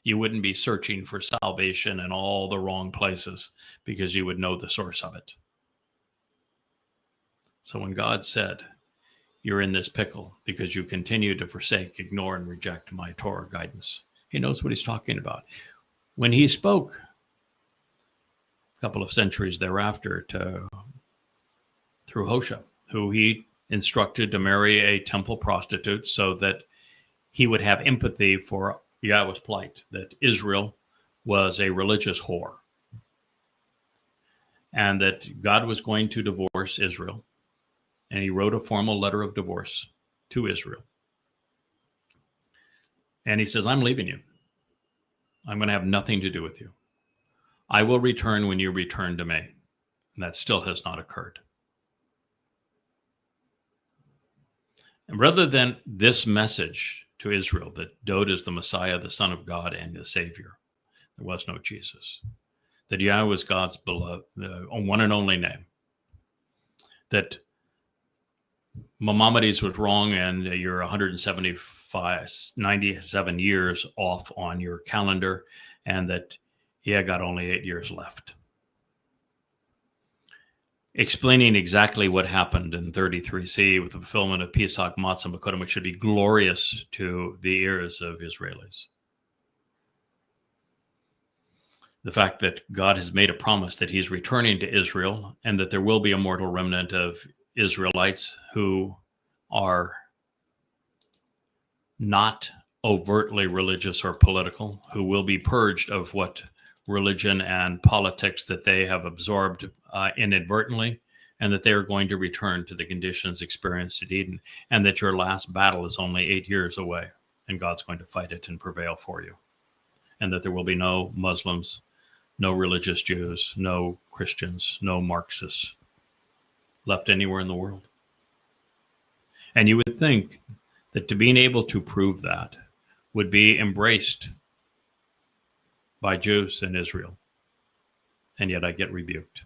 You wouldn't be searching for salvation in all the wrong places, because you would know the source of it. So when God said, you're in this pickle because you continue to forsake, ignore, and reject my Torah guidance, he knows what he's talking about. When he spoke a couple of centuries thereafter through Hosea, who he instructed to marry a temple prostitute so that he would have empathy for Yahweh's plight, that Israel was a religious whore, and that God was going to divorce Israel. And he wrote a formal letter of divorce to Israel. And he says, I'm leaving you. I'm going to have nothing to do with you. I will return when you return to me. And that still has not occurred. And rather than this message to Israel that Dowd is the Messiah, the Son of God, and the Savior, there was no Jesus. That Yahweh was God's beloved, one and only name. That Maimonides was wrong, and you're 97 years off on your calendar, and that got only 8 years left. Explaining exactly what happened in 33C with the fulfillment of Pesach, Matzah, and Bakodim, which should be glorious to the ears of Israelis. The fact that God has made a promise that he's returning to Israel, and that there will be a mortal remnant of Israelites who are not overtly religious or political, who will be purged of what religion and politics that they have absorbed inadvertently, and that they are going to return to the conditions experienced at Eden, and that your last battle is only 8 years away, and God's going to fight it and prevail for you, and that there will be no Muslims, no religious Jews, no Christians, no Marxists left anywhere in the world. And you would think that to being able to prove that would be embraced by Jews in Israel. And yet I get rebuked.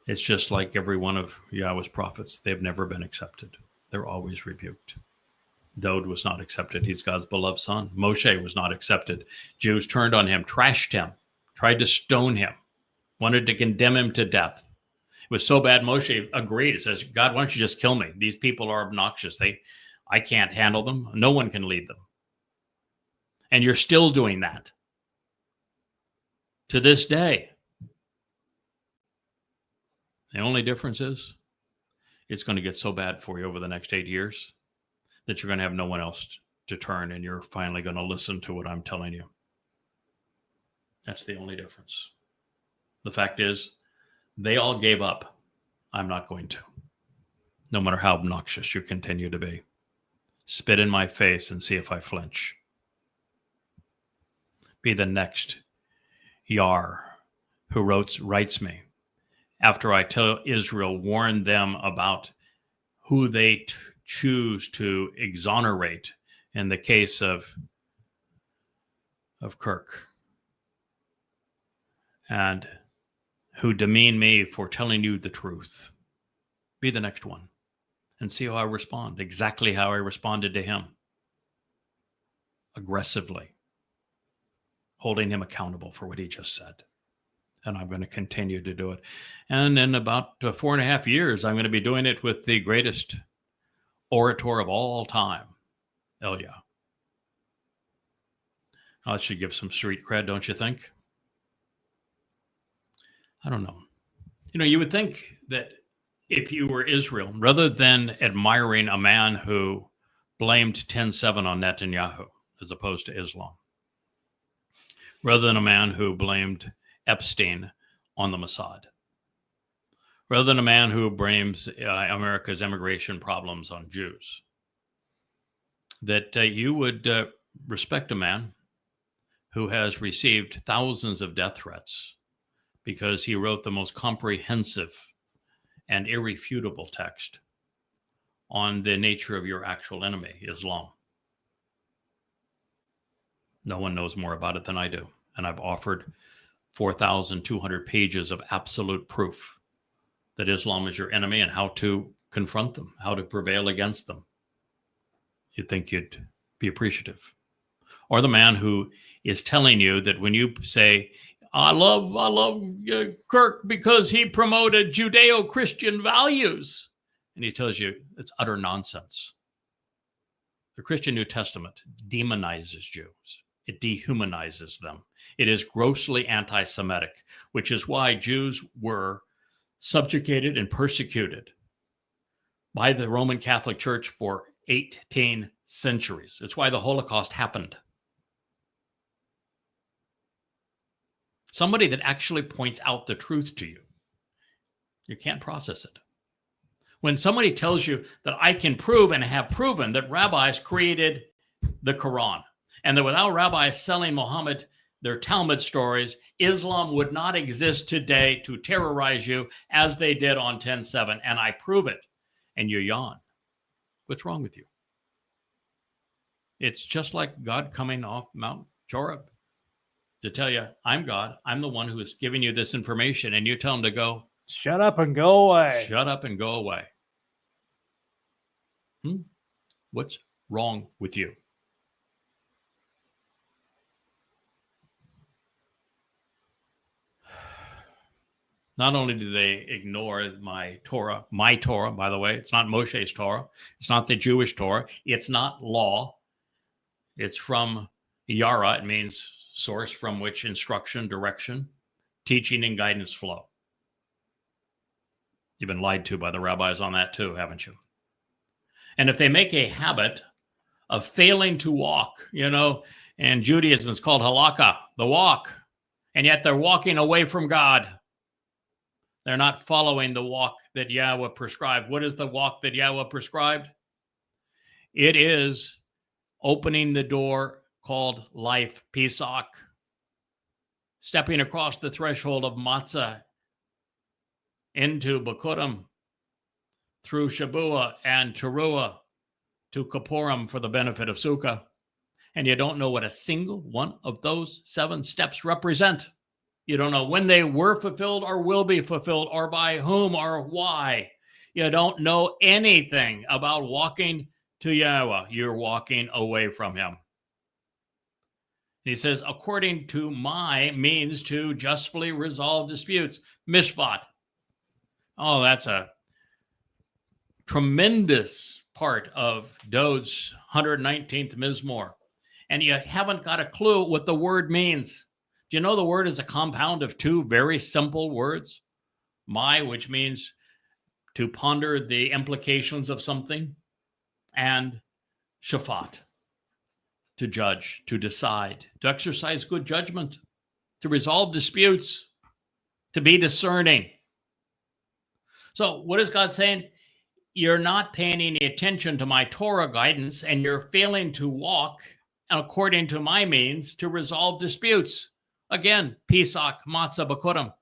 It's just like every one of Yahweh's prophets. They've never been accepted. They're always rebuked. Dowd was not accepted. He's God's beloved son. Moshe was not accepted. Jews turned on him, trashed him, tried to stone him, wanted to condemn him to death. It was so bad, Moshe agreed. He says, God, why don't you just kill me? These people are obnoxious. I can't handle them. No one can lead them. And you're still doing that to this day. The only difference is it's going to get so bad for you over the next 8 years that you're going to have no one else to turn, and you're finally going to listen to what I'm telling you. That's the only difference. The fact is, they all gave up. I'm not going to. No matter how obnoxious you continue to be. Spit in my face and see if I flinch. Be the next Yar who writes me after I tell Israel, warn them about who they choose to exonerate in the case of Kirk, and who demean me for telling you the truth. Be the next one and see how I respond, exactly how I responded to him. Aggressively, holding him accountable for what he just said. And I'm going to continue to do it. And in about 4.5 years, I'm going to be doing it with the greatest orator of all time, Elia. Now, that should give some street cred, don't you think? I don't know. You know, you would think that if you were Israel, rather than admiring a man who blamed 10/7 on Netanyahu, as opposed to Islam, rather than a man who blamed Epstein on the Mossad, rather than a man who blames America's immigration problems on Jews, that you would respect a man who has received thousands of death threats because he wrote the most comprehensive and irrefutable text on the nature of your actual enemy, Islam. No one knows more about it than I do. And I've offered 4,200 pages of absolute proof that Islam is your enemy and how to confront them, how to prevail against them. You'd think you'd be appreciative. Or the man who is telling you that when you say, I love Kirk because he promoted Judeo-Christian values, and he tells you it's utter nonsense. The Christian New Testament demonizes Jews. It dehumanizes them. It is grossly anti-Semitic, which is why Jews were subjugated and persecuted by the Roman Catholic Church for 18 centuries. It's why the Holocaust happened. Somebody that actually points out the truth to you. You can't process it. When somebody tells you that I can prove and have proven that rabbis created the Quran, and that without rabbis selling Muhammad their Talmud stories, Islam would not exist today to terrorize you as they did on 10/7, and I prove it, and you yawn. What's wrong with you? It's just like God coming off Mount Torah to tell you, I'm God. I'm the one who is giving you this information, and you tell him to go. Shut up and go away. Shut up and go away. What's wrong with you? Not only do they ignore my Torah, by the way, it's not Moshe's Torah. It's not the Jewish Torah. It's not law. It's from Yara. It means source from which instruction, direction, teaching, and guidance flow. You've been lied to by the rabbis on that too, haven't you? And if they make a habit of failing to walk, and Judaism is called halakha, the walk, and yet they're walking away from God. They're not following the walk that Yahweh prescribed. What is the walk that Yahweh prescribed? It is opening the door called life, Pesach, stepping across the threshold of matzah into Bikurim, through Shabuah and Teruah to Kippurim for the benefit of Sukkah. And you don't know what a single one of those 7 steps represent. You don't know when they were fulfilled or will be fulfilled or by whom or why. You don't know anything about walking to Yahweh. You're walking away from him. He says, according to my means to justly resolve disputes. Mishpat. Oh, that's a tremendous part of Dowd's 119th Mizmor. And you haven't got a clue what the word means. Do you know the word is a compound of 2 very simple words? My, which means to ponder the implications of something, and Shafat, to judge, to decide, to exercise good judgment, to resolve disputes, to be discerning. So what is God saying? You're not paying any attention to my Torah guidance, and you're failing to walk according to my means to resolve disputes. Again, Pesach, Matzah, Bakurim.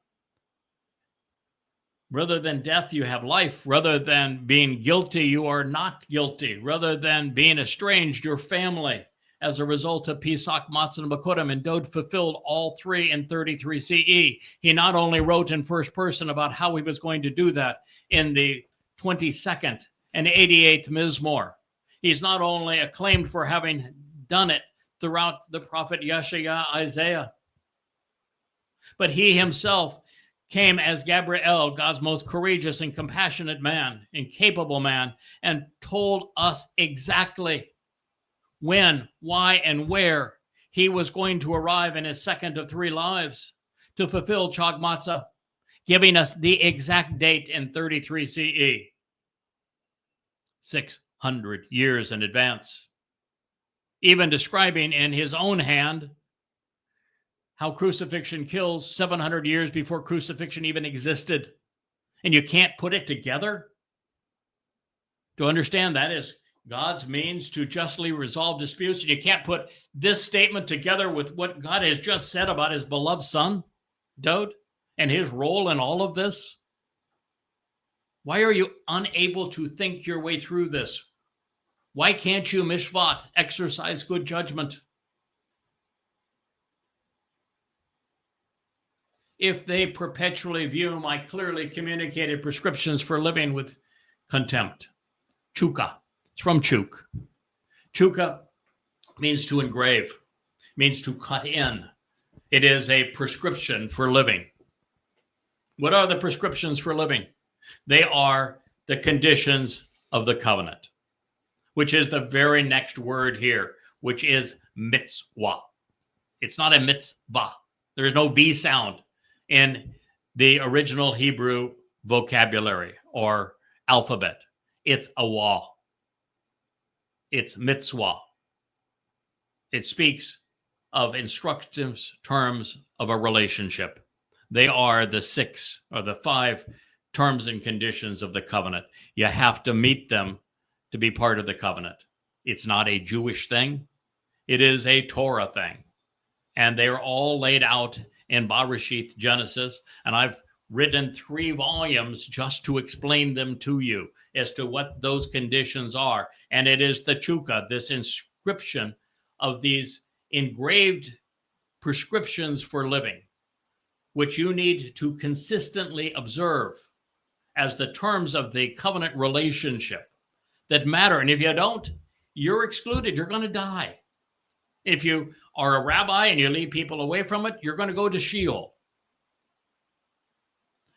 Rather than death, you have life. Rather than being guilty, you are not guilty. Rather than being estranged, your family. As a result of Pesach, Matzah, and Bakurim, and Dowd fulfilled all three in 33 CE. He not only wrote in first person about how he was going to do that in the 22nd and 88th Mizmor. He's not only acclaimed for having done it throughout the prophet Yeshaya, Isaiah, but he himself came as Gabriel, God's most courageous and compassionate man, and capable man, and told us exactly when, why, and where he was going to arrive in his second of three lives to fulfill Chag Matzah, giving us the exact date in 33 CE, 600 years in advance, even describing in his own hand how crucifixion kills 700 years before crucifixion even existed. And you can't put it together? To understand that is God's means to justly resolve disputes, and you can't put this statement together with what God has just said about his beloved son, Dowd, and his role in all of this? Why are you unable to think your way through this? Why can't you, Mishvat, exercise good judgment? If they perpetually view my clearly communicated prescriptions for living with contempt. Chuka. It's from chuk. Chuka means to engrave, means to cut in. It is a prescription for living. What are the prescriptions for living? They are the conditions of the covenant, which is the very next word here, which is mitzvah. It's not a mitzvah. There is no V sound in the original Hebrew vocabulary or alphabet. It's a wah. It's mitzvah. It speaks of instructive terms of a relationship. They are the six or the five terms and conditions of the covenant. You have to meet them to be part of the covenant. It's not a Jewish thing. It is a Torah thing. And they are all laid out in Bereshith, Genesis. And I've written 3 volumes just to explain them to you as to what those conditions are. And it is the chuka, this inscription of these engraved prescriptions for living, which you need to consistently observe as the terms of the covenant relationship that matter. And if you don't, you're excluded. You're going to die. If you are a rabbi and you lead people away from it, you're going to go to Sheol.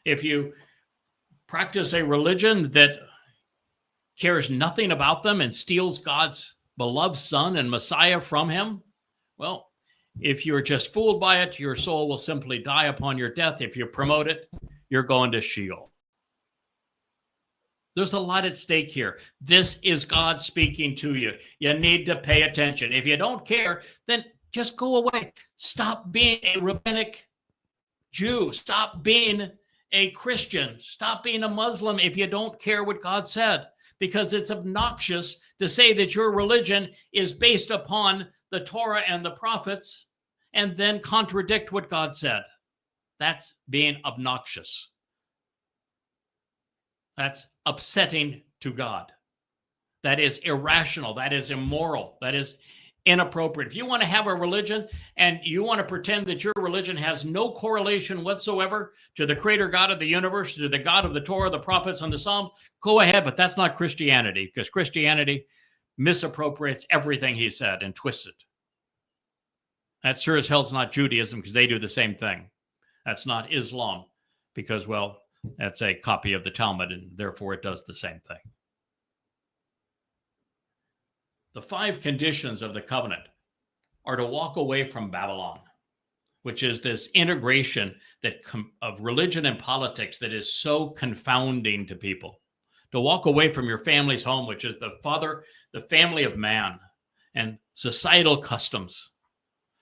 If you practice a religion that cares nothing about them and steals God's beloved son and Messiah from him, well, if you're just fooled by it, your soul will simply die upon your death. If you promote it, you're going to Sheol. There's a lot at stake here. This is God speaking to you. You need to pay attention. If you don't care, then just go away. Stop being a rabbinic Jew. Stop being a Christian. Stop being a Muslim if you don't care what God said, because it's obnoxious to say that your religion is based upon the Torah and the prophets and then contradict what God said. That's being obnoxious. That's upsetting to God. That is irrational. That is immoral. That is inappropriate. If you want to have a religion and you want to pretend that your religion has no correlation whatsoever to the creator God of the universe, to the God of the Torah, the prophets, and the Psalms, go ahead, but that's not Christianity, because Christianity misappropriates everything he said and twists it. That sure as hell's not Judaism, because they do the same thing. That's not Islam, because, well, that's a copy of the Talmud, and therefore it does the same thing. The 5 conditions of the covenant are to walk away from Babylon, which is this integration that of religion and politics that is so confounding to people. to walk away from your family's home, which is the family of man, and societal customs,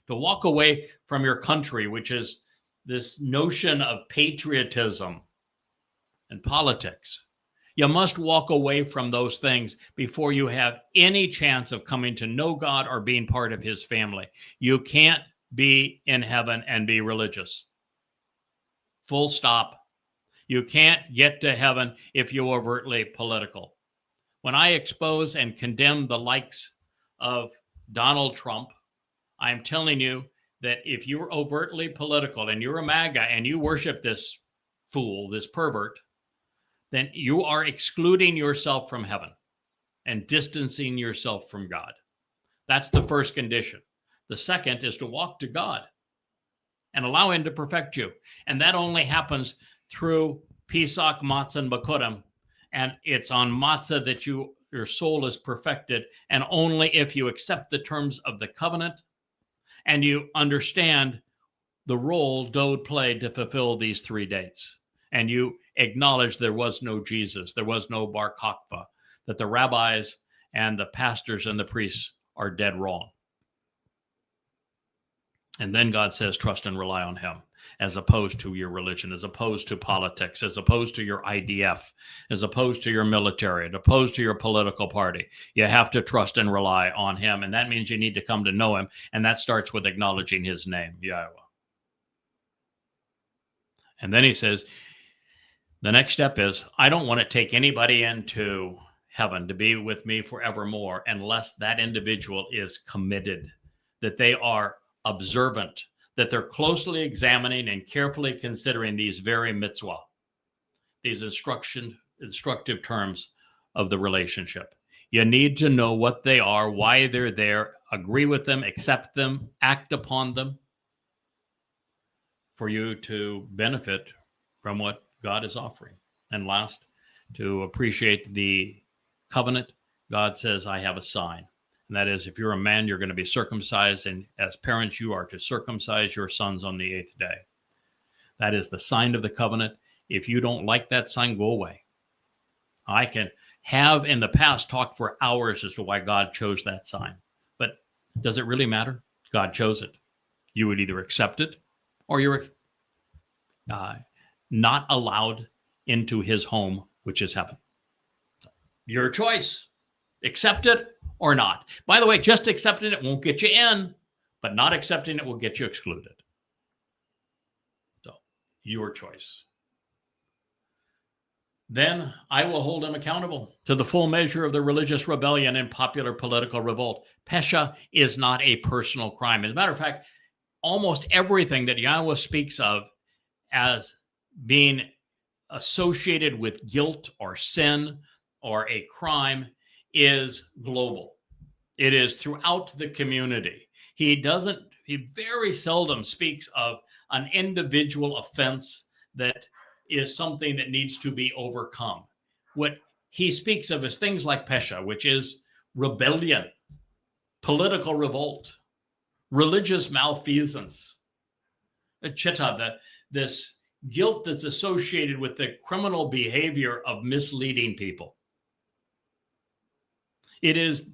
to walk away from your country, which is this notion of patriotism and politics. You must walk away from those things before you have any chance of coming to know God or being part of his family. You can't be in heaven and be religious. Full stop. You can't get to heaven if you're overtly political. When I expose and condemn the likes of Donald Trump, I'm telling you that if you're overtly political and you're a MAGA and you worship this fool, this pervert, then you are excluding yourself from heaven and distancing yourself from God. That's the first condition. The second is to walk to God and allow him to perfect you. And that only happens through Pesach, Matzah, and Bakurim. And it's on Matzah that your soul is perfected. And only if you accept the terms of the covenant and you understand the role Dowd played to fulfill these 3 dates. And you acknowledge there was no Jesus, there was no Bar Kokhba, that the rabbis and the pastors and the priests are dead wrong. And then God says, trust and rely on him, as opposed to your religion, as opposed to politics, as opposed to your IDF, as opposed to your military, as opposed to your political party. You have to trust and rely on him. And that means you need to come to know him. And that starts with acknowledging his name, Yahowah. And then he says, the next step is, I don't want to take anybody into heaven to be with me forevermore unless that individual is committed, that they are observant, that they're closely examining and carefully considering these very mitzvah, these instructive terms of the relationship. You need to know what they are, why they're there, agree with them, accept them, act upon them, for you to benefit from what God is offering. And last, to appreciate the covenant, God says, I have a sign. And that is, if you're a man, you're going to be circumcised. And as parents, you are to circumcise your sons on the 8th day. That is the sign of the covenant. If you don't like that sign, go away. I can have in the past talked for hours as to why God chose that sign. But does it really matter? God chose it. You would either accept it or you're not allowed into his home, which is heaven. So, your choice. Accept it or not. By the way, just accepting it won't get you in, but not accepting it will get you excluded. So, your choice. Then I will hold him accountable to the full measure of the religious rebellion and popular political revolt. Pesha is not a personal crime. As a matter of fact, almost everything that Yahowah speaks of as being associated with guilt or sin or a crime is global. It is throughout the community. He very seldom speaks of an individual offense that is something that needs to be overcome. What he speaks of is things like pesha, which is rebellion, political revolt, religious malfeasance, this guilt that's associated with the criminal behavior of misleading people. It is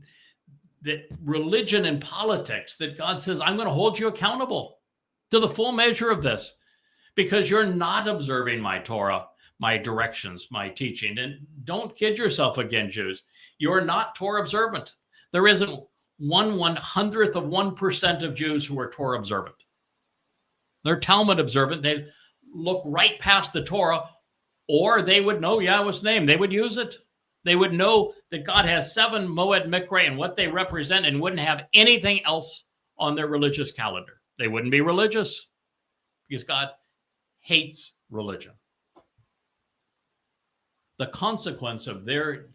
that religion and politics that God says, I'm going to hold you accountable to the full measure of this because you're not observing my Torah, my directions, my teaching. And don't kid yourself again, Jews. You're not Torah observant. There isn't 1/100th of 1% of Jews who are Torah observant. They're Talmud observant. They look right past the Torah, or they would know Yahweh's name. They would use it. They would know that God has 7 Moed Mikra and what they represent and wouldn't have anything else on their religious calendar. They wouldn't be religious because God hates religion. The consequence of their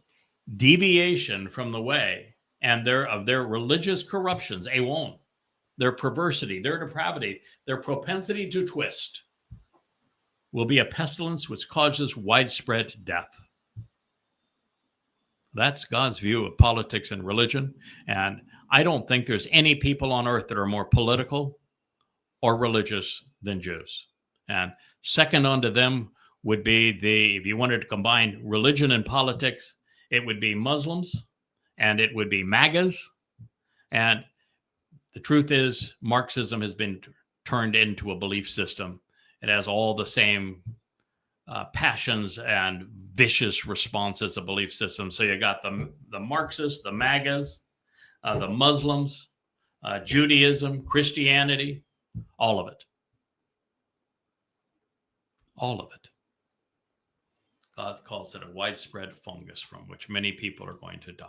deviation from the way and of their religious corruptions, Awon, their perversity, their depravity, their propensity to twist, will be a pestilence which causes widespread death. That's God's view of politics and religion. And I don't think there's any people on earth that are more political or religious than Jews. And second unto them would be if you wanted to combine religion and politics, it would be Muslims and it would be MAGAs. And the truth is, Marxism has been turned into a belief system. It has all the same passions and vicious responses of belief systems. So you got the Marxists, the MAGAs, the Muslims, Judaism, Christianity, all of it. All of it. God calls it a widespread fungus from which many people are going to die.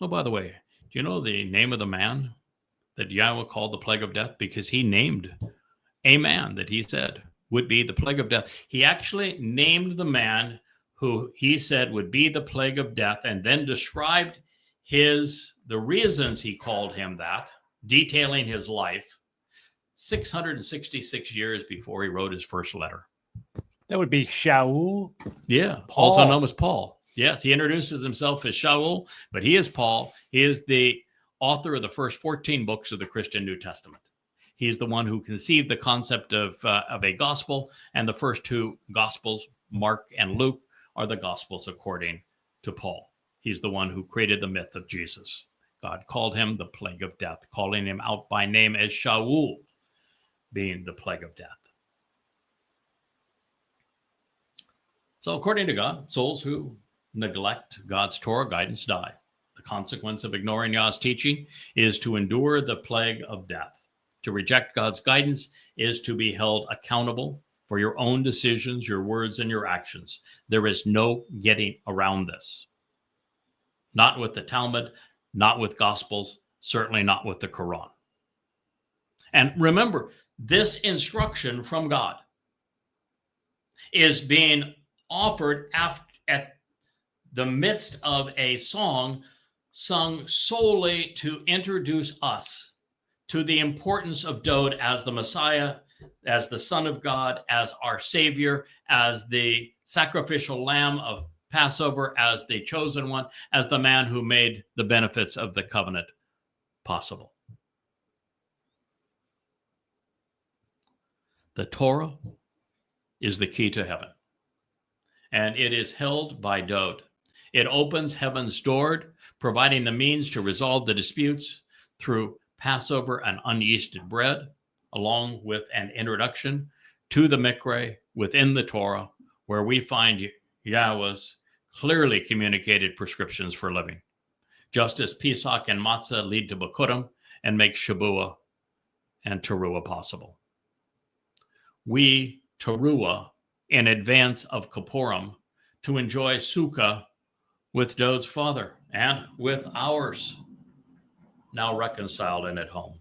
Oh, by the way, do you know the name of the man that Yahweh called the plague of death? Because he named a man that he said would be the plague of death. He actually named the man who he said would be the plague of death, and then described the reasons he called him that, detailing his life 666 years before he wrote his first letter. That would be Shaul. Yeah, Paul. Also known as Paul. Yes, he introduces himself as Shaul, but he is Paul. He is the author of the first 14 books of the Christian New Testament. He's the one who conceived the concept of a gospel, and the first two gospels, Mark and Luke, are the gospels according to Paul. He's the one who created the myth of Jesus. God called him the plague of death, calling him out by name as Shaul, being the plague of death. So according to God, souls who neglect God's Torah guidance die. The consequence of ignoring Yah's teaching is to endure the plague of death. To reject God's guidance is to be held accountable for your own decisions, your words, and your actions. There is no getting around this. Not with the Talmud, not with Gospels, certainly not with the Quran. And remember, this instruction from God is being offered at the midst of a song sung solely to introduce us to the importance of Dowd as the Messiah, as the Son of God, as our Savior, as the sacrificial lamb of Passover, as the chosen one, as the man who made the benefits of the covenant possible. The Torah is the key to heaven, and it is held by Dowd. It opens heaven's door, providing the means to resolve the disputes through Passover and unyeasted bread, along with an introduction to the Mikra within the Torah, where we find Yahweh's clearly communicated prescriptions for living. Just as Pesach and Matzah lead to Bikurim and make Shabuah and Teruah possible. We Teruah in advance of Kippurim to enjoy Sukkah with Dowd's father and with ours, now reconciled and at home.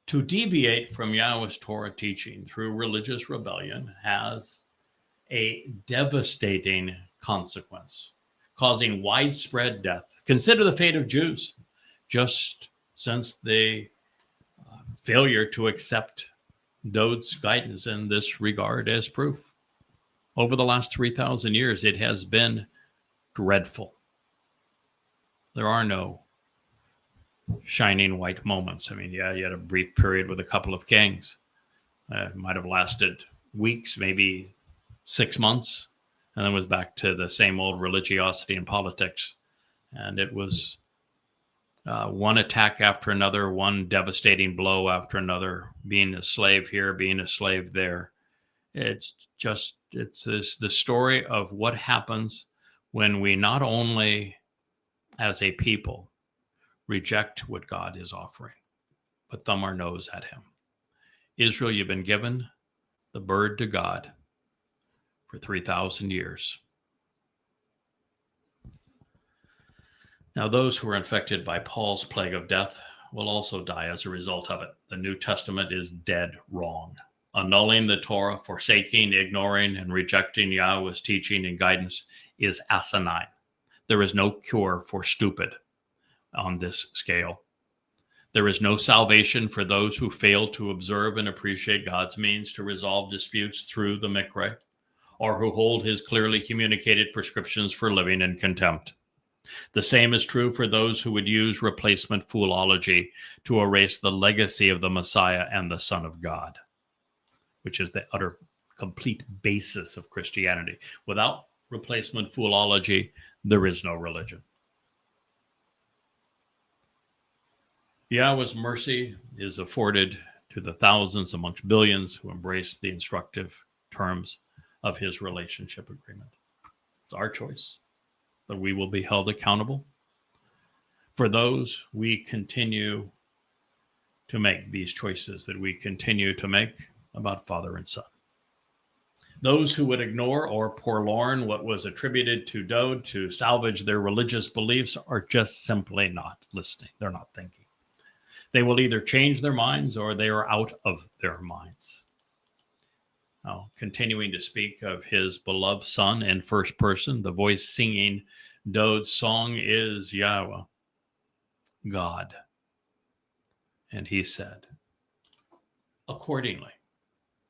To deviate from Yahweh's Torah teaching through religious rebellion has a devastating consequence, causing widespread death. Consider the fate of Jews, just since the failure to accept Dowd's guidance in this regard as proof. Over the last 3,000 years, it has been dreadful. There are no shining white moments. I mean, yeah, you had a brief period with a couple of kings. It might have lasted weeks, maybe 6 months, and then was back to the same old religiosity and politics. And it was one attack after another, one devastating blow after another, being a slave here, being a slave there. It's the story of what happens when we not only as a people reject what God is offering, but thumb our nose at him. Israel, you've been given the bird to God for 3,000 years. Now, those who are infected by Paul's plague of death will also die as a result of it. The New Testament is dead wrong. Annulling the Torah, forsaking, ignoring, and rejecting Yahweh's teaching and guidance is asinine. There is no cure for stupid on this scale. There is no salvation for those who fail to observe and appreciate God's means to resolve disputes through the Mikra, or who hold his clearly communicated prescriptions for living in contempt. The same is true for those who would use replacement foolology to erase the legacy of the Messiah and the Son of God. which is the utter complete basis of Christianity. Without replacement foolology, there is no religion. Yahweh's mercy is afforded to the thousands amongst billions who embrace the instructive terms of his relationship agreement. It's our choice, but we will be held accountable for those we continue to make these choices that we continue to make about father and son. Those who would ignore or forlorn what was attributed to Dowd to salvage their religious beliefs are just simply not listening. They're not thinking. They will either change their minds or they are out of their minds. Now, continuing to speak of his beloved son in first person, the voice singing Dowd's song is Yahweh, God. And he said, accordingly,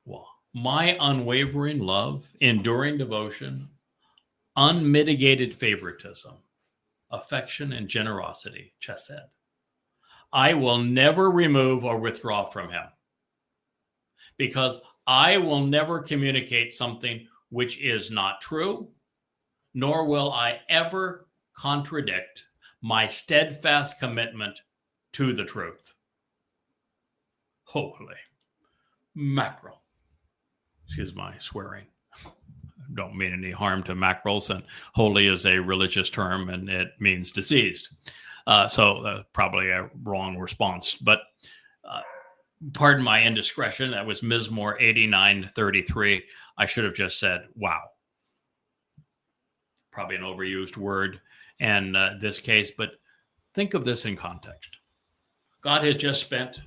well, my unwavering love, enduring devotion, unmitigated favoritism, affection, and generosity, chesed, I will never remove or withdraw from him, because I will never communicate something which is not true, nor will I ever contradict my steadfast commitment to the truth. Holy mackerel. Excuse my swearing. Don't mean any harm to mackerels, and holy is a religious term and it means deceased. So probably a wrong response, but pardon my indiscretion. That was Mizmor 89:33. I should have just said, wow. Probably an overused word in this case, but think of this in context. God has just spent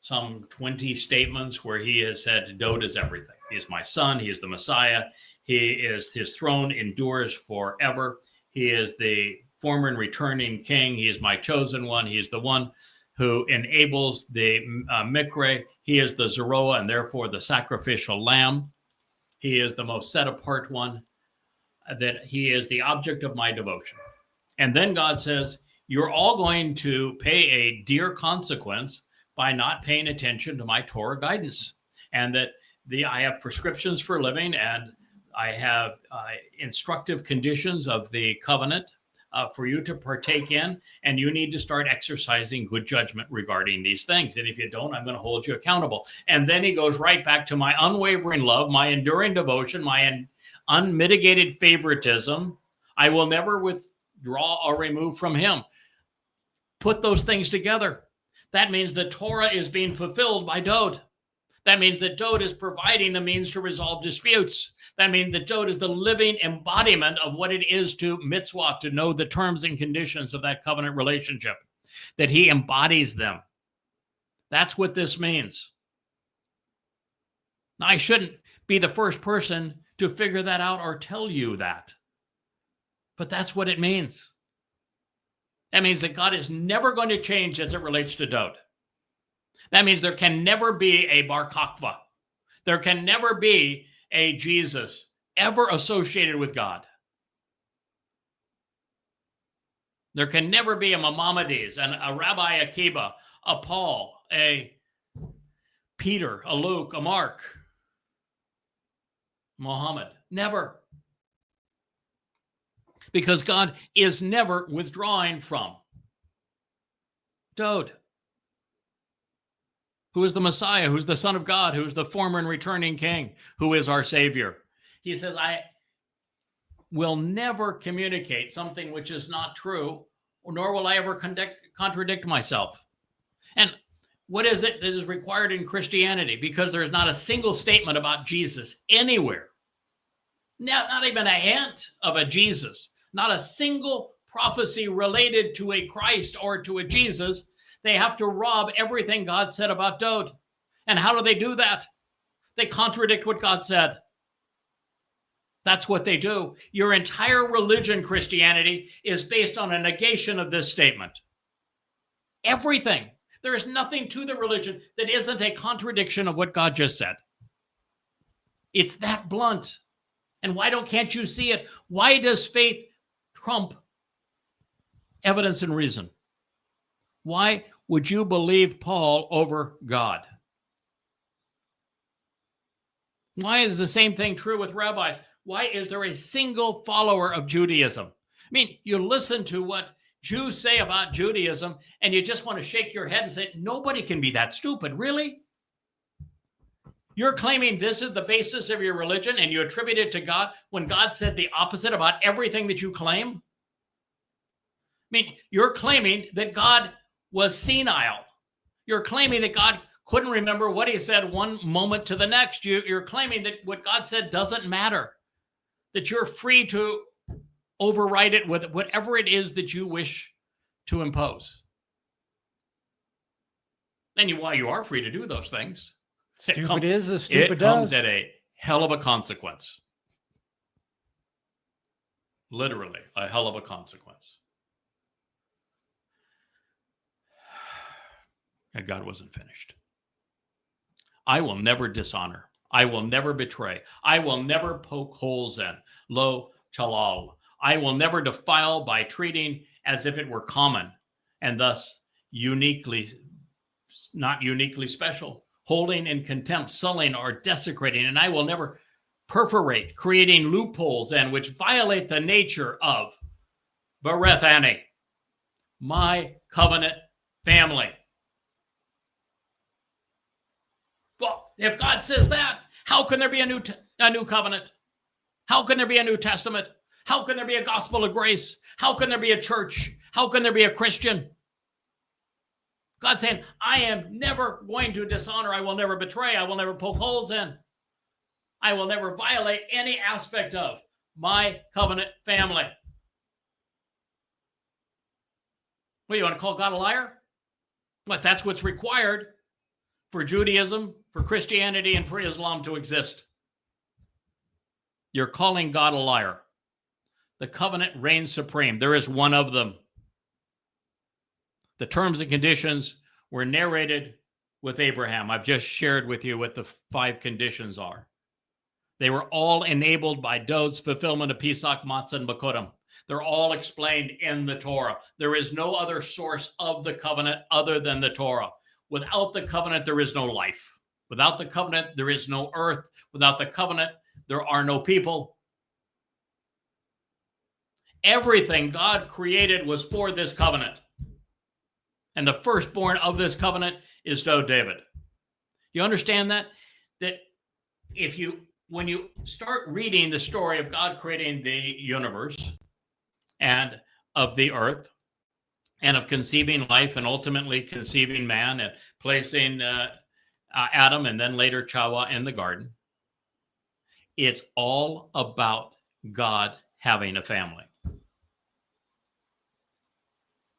some 20 statements where he has said, Dowd is everything. He is my son. He is the Messiah. His throne endures forever. He is the former and returning king. He is my chosen one. He is the one who enables the Mikre. He is the Zeroah and therefore the sacrificial lamb. He is the most set apart one, that he is the object of my devotion. And then God says, you're all going to pay a dear consequence by not paying attention to my Torah guidance. And that I have prescriptions for living, and I have instructive conditions of the covenant for you to partake in, and you need to start exercising good judgment regarding these things. And if you don't, I'm going to hold you accountable. And then he goes right back to my unwavering love, my enduring devotion, my unmitigated favoritism. I will never withdraw or remove from him. Put those things together. That means the Torah is being fulfilled by Dowd. That means that Dowd is providing the means to resolve disputes. That means that Dowd is the living embodiment of what it is to mitzvah, to know the terms and conditions of that covenant relationship, that he embodies them. That's what this means. Now, I shouldn't be the first person to figure that out or tell you that, but that's what it means. That means that God is never going to change as it relates to Dowd. That means there can never be a Bar Kokhba. There can never be a Jesus ever associated with God. There can never be a Maimonides, and a Rabbi Akiba, a Paul, a Peter, a Luke, a Mark, Muhammad. Never. Because God is never withdrawing from Dowd, who is the Messiah, who is the Son of God, who is the former and returning King, who is our Savior. He says, I will never communicate something which is not true, nor will I ever contradict myself. And what is it that is required in Christianity? Because there is not a single statement about Jesus anywhere. Not even a hint of a Jesus. Not a single prophecy related to a Christ or to a Jesus. They have to rob everything God said about Dowd. And how do they do that? They contradict what God said. That's what they do. Your entire religion, Christianity, is based on a negation of this statement. Everything. There is nothing to the religion that isn't a contradiction of what God just said. It's that blunt. And can't you see it? Why does faith trump evidence and reason? Why would you believe Paul over God? Why is the same thing true with rabbis? Why is there a single follower of Judaism? I mean, you listen to what Jews say about Judaism, and you just want to shake your head and say, nobody can be that stupid. Really? You're claiming this is the basis of your religion, and you attribute it to God when God said the opposite about everything that you claim? I mean, you're claiming that God was senile. You're claiming that God couldn't remember what he said one moment to the next. You're claiming that what God said doesn't matter, that you're free to override it with whatever it is that you wish to impose. And while you are free to do those things, Stupid is as stupid does. It comes at a hell of a consequence. Literally, a hell of a consequence. And God wasn't finished. I will never dishonor. I will never betray. I will never poke holes in. Lo chalal. I will never defile by treating as if it were common and thus not uniquely special, holding in contempt, sullying, or desecrating. And I will never perforate, creating loopholes and which violate the nature of Berethani, my covenant family. Well, if God says that, how can there be a new covenant? How can there be a New Testament? How can there be a gospel of grace? How can there be a church? How can there be a Christian? God's saying, I am never going to dishonor. I will never betray. I will never poke holes in. I will never violate any aspect of my covenant family. What, you want to call God a liar? But that's what's required for Judaism, for Christianity, and for Islam to exist. You're calling God a liar. The covenant reigns supreme. There is one of them. The terms and conditions were narrated with Abraham. I've just shared with you what the 5 conditions are. They were all enabled by Dowd's fulfillment of Pesach, Matzah, and Bakurim. They're all explained in the Torah. There is no other source of the covenant other than the Torah. Without the covenant, there is no life. Without the covenant, there is no earth. Without the covenant, there are no people. Everything God created was for this covenant. And the firstborn of this covenant is Dowd David. You understand that? That when you start reading the story of God creating the universe and of the earth and of conceiving life and ultimately conceiving man and placing Adam and then later Chawah in the garden, it's all about God having a family.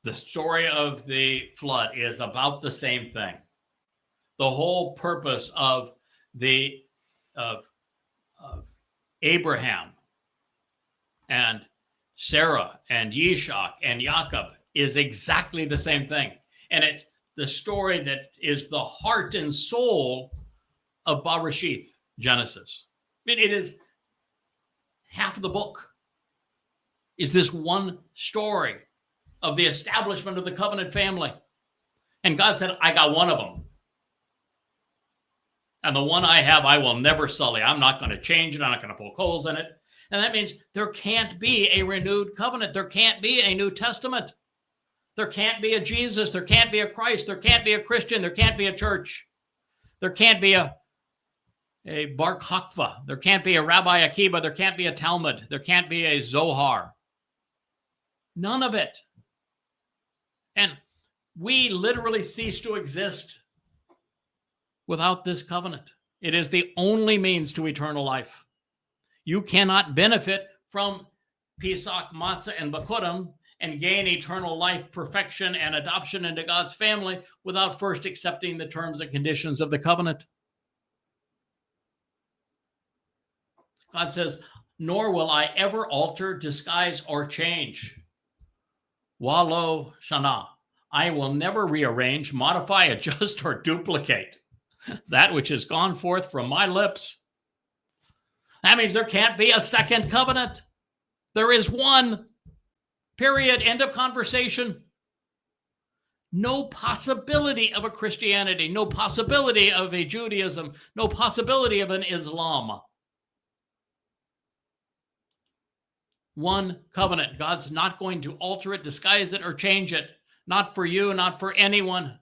The story of the flood is about the same thing. The whole purpose of Abraham and Sarah and Yishak and Jacob is exactly the same thing. And it's the story that is the heart and soul of Bereshith, Genesis. I mean, it is half of the book is this one story of the establishment of the covenant family. And God said, I got one of them. And the one I have, I will never sully. I'm not going to change it. I'm not going to poke holes in it. And that means there can't be a renewed covenant. There can't be a New Testament. There can't be a Jesus. There can't be a Christ. There can't be a Christian. There can't be a church. There can't be a Bar Kokhba. There can't be a Rabbi Akiba. There can't be a Talmud. There can't be a Zohar. None of it. And we literally cease to exist without this covenant. It is the only means to eternal life. You cannot benefit from Pesach, Matzah, and Bakurim and gain eternal life, perfection, and adoption into God's family without first accepting the terms and conditions of the covenant. God says, nor will I ever alter, disguise, or change. Walo Shana. I will never rearrange, modify, adjust, or duplicate that which has gone forth from my lips. That means there can't be a second covenant. There is one. Period. End of conversation. No possibility of a Christianity, no possibility of a Judaism, no possibility of an Islam. One covenant. God's not going to alter it, disguise it, or change it. Not for you, not for anyone.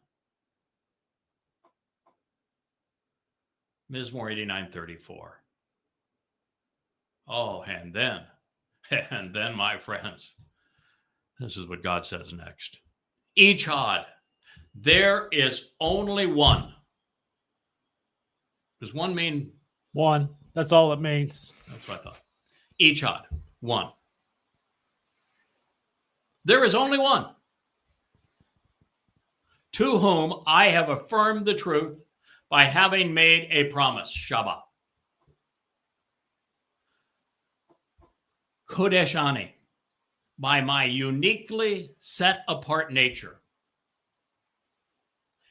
Mizmor 89:34. Oh, and then, my friends, this is what God says next. Echad, there is only one. Does one mean? One. That's all it means. That's what I thought. Echad, one. There is only one. To whom I have affirmed the truth by having made a promise. Shabat. Kodeshani. By my uniquely set apart nature.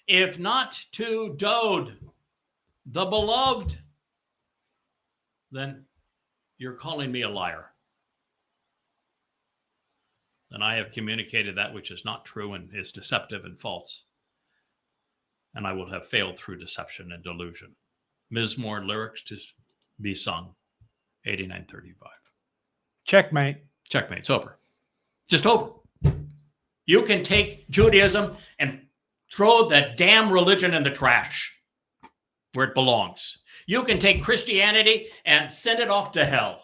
If not to Dowd, the beloved, then you're calling me a liar. Then I have communicated that which is not true and is deceptive and false. And I will have failed through deception and delusion. Mizmor lyrics to be sung, 89:35. Checkmate. Checkmate's over. Just over. You can take Judaism and throw that damn religion in the trash where it belongs. You can take Christianity and send it off to hell.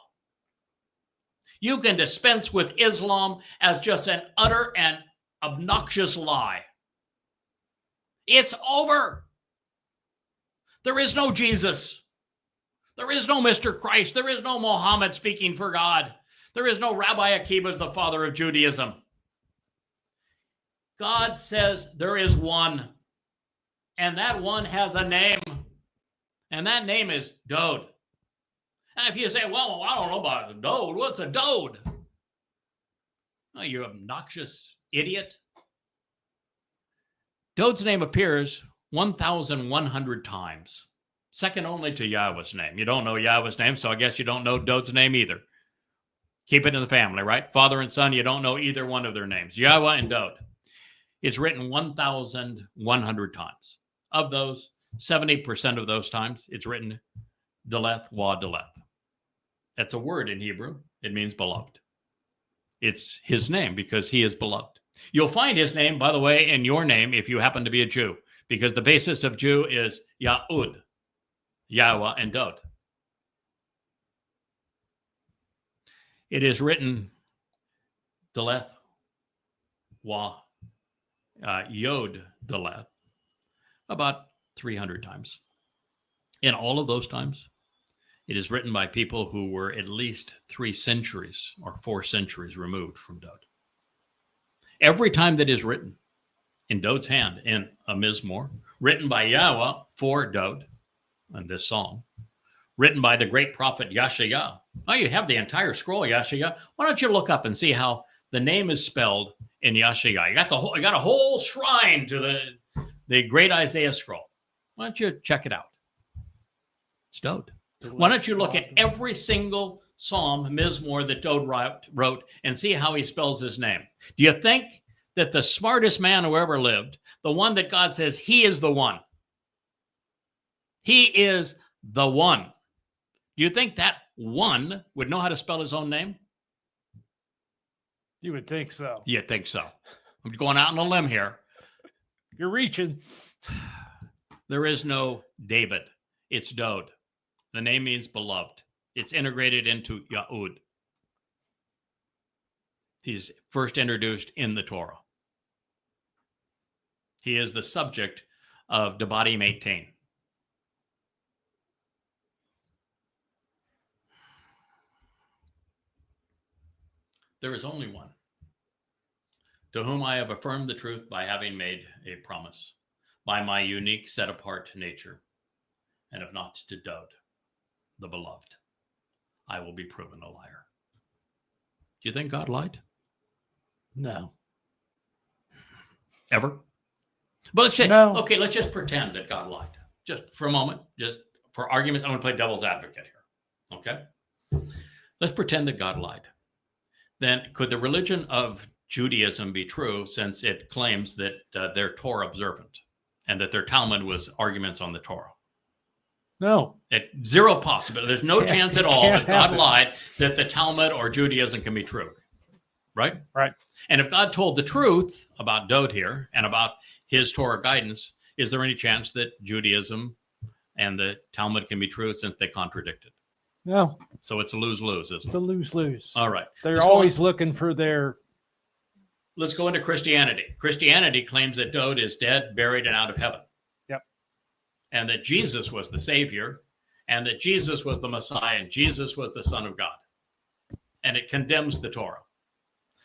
You can dispense with Islam as just an utter and obnoxious lie. It's over. There is no Jesus. There is no Mr. Christ. There is no Muhammad speaking for God. There is no Rabbi Akiba as the father of Judaism. God says there is one, and that one has a name, and that name is Dowd. And if you say, well, I don't know about a Dowd. What's a Dowd? Oh, you obnoxious idiot. Dowd's name appears 1,100 times, second only to Yahweh's name. You don't know Yahweh's name, so I guess you don't know Dowd's name either. Keep it in the family, right? Father and son, you don't know either one of their names. Yahweh and Dowd. It's written 1,100 times. Of those, 70% of those times, it's written Deleth, Wa Deleth. That's a word in Hebrew. It means beloved. It's his name because he is beloved. You'll find his name, by the way, in your name if you happen to be a Jew, because the basis of Jew is Yahud, Yahweh, and Dowd. It is written Deleth, Wa, Yod, Deleth, about 300 times. In all of those times, it is written by people who were at least 3 centuries or 4 centuries removed from Dowd. Every time that is written in Dowd's hand in a Mizmor, written by Yahweh for Dowd, and this psalm, written by the great prophet Yashayah. Oh, you have the entire scroll, Yashayah. Why don't you look up and see how the name is spelled in Yashayah? You got a whole shrine to the great Isaiah scroll. Why don't you check it out? It's Dowd. Why don't you look at every single psalm, Mizmor, that Dowd wrote and see how he spells his name? Do you think that the smartest man who ever lived, the one that God says he is the one, he is the one, do you think that one would know how to spell his own name? You would think so. You think so. I'm going out on a limb here. You're reaching. There is no David. It's Dowd. The name means beloved. It's integrated into Yahud. He's first introduced in the Torah. He is the subject of Devarim 18. There is only one, to whom I have affirmed the truth by having made a promise, by my unique set-apart nature, and if not to Dowd, the beloved, I will be proven a liar. Do you think God lied? No. Ever? But let's just, No. Okay, let's just pretend that God lied. Just for a moment, just for arguments, I'm going to play devil's advocate here. Okay? Let's pretend that God lied. Then could the religion of Judaism be true, since it claims that they're Torah observant and that their Talmud was arguments on the Torah. No. Zero possibility. There's no chance at all, Can't if God happen. lied, that the Talmud or Judaism can be true. Right? Right. And if God told the truth about Dowd here and about his Torah guidance, is there any chance that Judaism and the Talmud can be true, since they contradict it? No. So it's a lose-lose, isn't It's it? a lose-lose. All right. They're Let's go always looking for their... Let's go into Christianity. Christianity claims that Dowd is dead, buried, and out of heaven. Yep. And that Jesus was the Savior, and that Jesus was the Messiah, and Jesus was the Son of God. And it condemns the Torah.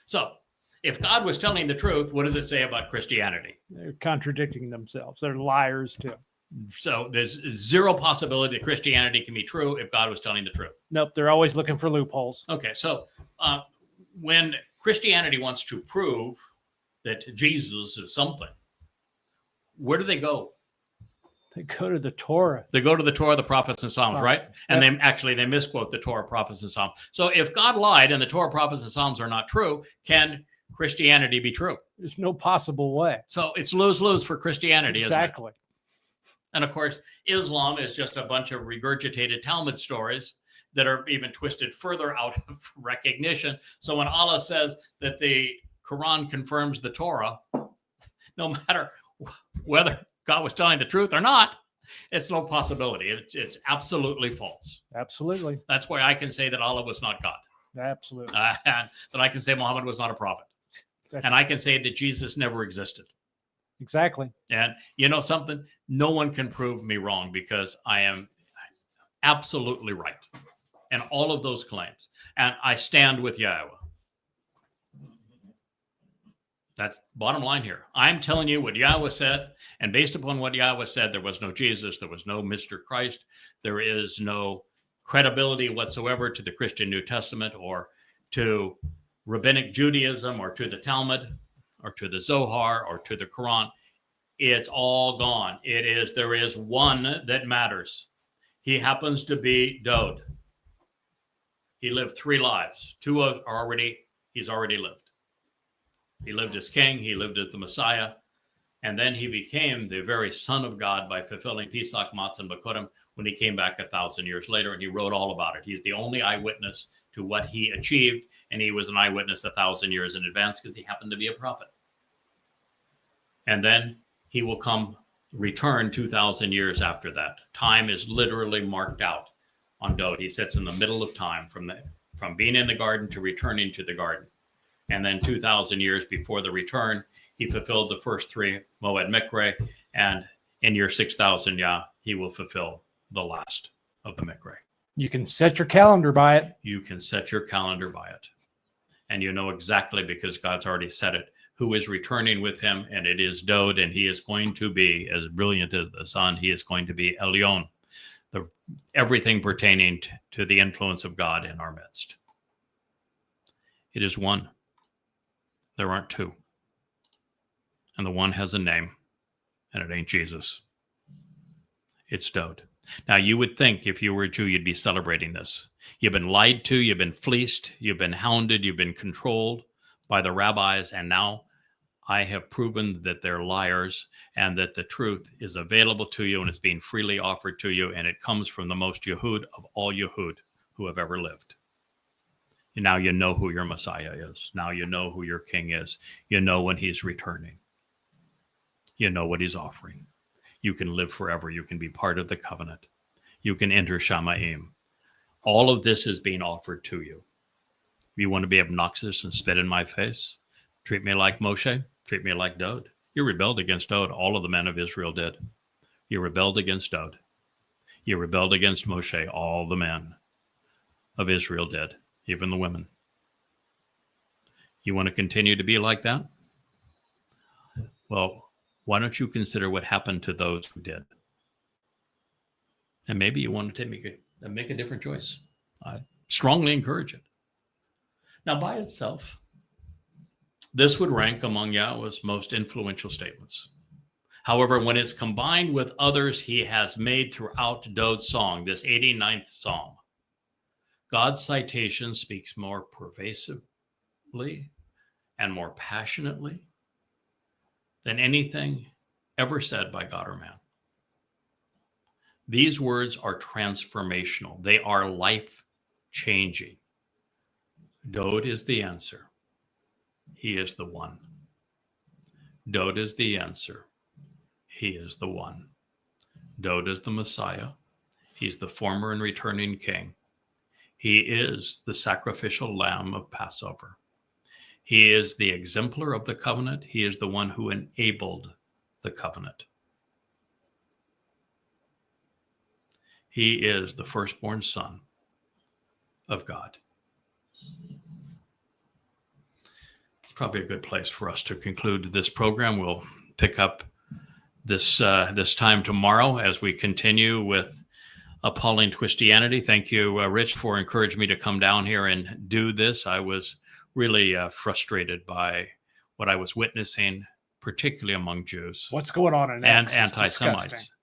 So, if God was telling the truth, what does it say about Christianity? They're contradicting themselves. They're liars too. So there's zero possibility that Christianity can be true if God was telling the truth. Nope. They're always looking for loopholes. Okay, so when Christianity wants to prove that Jesus is something, where do they go? They go to the Torah. They go to the Torah, the prophets, and Psalms, right? And Yep. they misquote the Torah, prophets, and Psalms. So if God lied and the Torah, prophets, and Psalms are not true, can Christianity be true? There's no possible way. So it's lose-lose for Christianity, Exactly. isn't it? And of course, Islam is just a bunch of regurgitated Talmud stories that are even twisted further out of recognition. So when Allah says that the Quran confirms the Torah, no matter whether God was telling the truth or not, it's no possibility. It's absolutely false. Absolutely. That's why I can say that Allah was not God. Absolutely. And that I can say Muhammad was not a prophet. And I can say that Jesus never existed. Exactly. And you know something? No one can prove me wrong, because I am absolutely right in all of those claims. And I stand with Yahowah. That's bottom line here. I'm telling you what Yahowah said. And based upon what Yahowah said, there was no Jesus. There was no Mr. Christ. There is no credibility whatsoever to the Christian New Testament, or to Rabbinic Judaism, or to the Talmud, or to the Zohar, or to the Quran. It's all gone. There is one that matters. He happens to be Dowd. He lived 3 lives. 2 he's already lived. He lived as king. He lived as the Messiah. And then he became the very Son of God by fulfilling Pesach, Matzah, and Bikurim when he came back 1,000 years later, and he wrote all about it. He's the only eyewitness to what he achieved, and he was an eyewitness 1,000 years in advance because he happened to be a prophet. And then he will return 2,000 years after that. Time is literally marked out on Dowd. He sits in the middle of time from being in the garden to returning to the garden. And then 2,000 years before the return, he fulfilled the first 3 Moed Mikre, and in year 6,000, he will fulfill the last of the Mikre. You can set your calendar by it. You can set your calendar by it. And you know exactly, because God's already said it, who is returning with him, and it is Dowd, and he is going to be as brilliant as the sun. He is going to be Elon, everything pertaining to the influence of God in our midst. It is one. There aren't 2. And the one has a name, and it ain't Jesus. It's Dowd. Now, you would think if you were a Jew, you'd be celebrating this. You've been lied to, you've been fleeced, you've been hounded, you've been controlled by the rabbis, and now I have proven that they're liars, and that the truth is available to you, and it's being freely offered to you, and it comes from the most Yehud of all Yehud who have ever lived. And now you know who your Messiah is. Now you know who your king is. You know when he's returning. You know what he's offering. You can live forever. You can be part of the covenant. You can enter Shamaim. All of this is being offered to you. You want to be obnoxious and spit in my face? Treat me like Moshe? Treat me like Dowd? You rebelled against Dowd. All of the men of Israel did. You rebelled against Dowd. You rebelled against Moshe. All the men of Israel did, even the women. You want to continue to be like that? Well, why don't you consider what happened to those who did? And maybe you want to make a different choice. I strongly encourage it. Now, by itself, this would rank among Yahowah's most influential statements. However, when it's combined with others he has made throughout Dowd's song, this 89th Psalm, God's citation speaks more pervasively and more passionately than anything ever said by God or man. These words are transformational. They are life-changing. Dowd is the answer. He is the one. Dowd is the answer. He is the one. Dowd is the Messiah. He's the former and returning king. He is the sacrificial lamb of Passover. He is the exemplar of the covenant. He is the one who enabled the covenant. He is the firstborn son of God. It's probably a good place for us to conclude this program. We'll pick up this time tomorrow as we continue with Appalling Twistianity. Thank you, Rich, for encouraging me to come down here and do this. I was really frustrated by what I was witnessing, particularly among Jews. What's going on in and Acts is anti-Semites disgusting.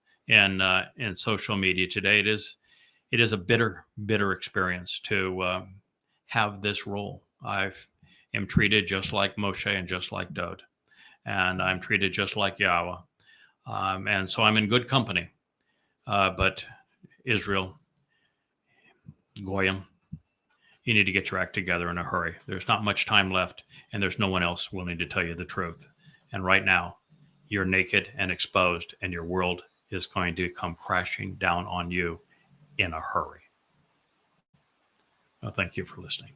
in social media today. It is a bitter experience to have this role. I am treated just like Moshe and just like Dowd, and I'm treated just like Yahowah, and so I'm in good company. But Israel, Goyim, you need to get your act together in a hurry. There's not much time left, and there's no one else willing to tell you the truth. And right now, you're naked and exposed, and your world is going to come crashing down on you in a hurry. Well, thank you for listening.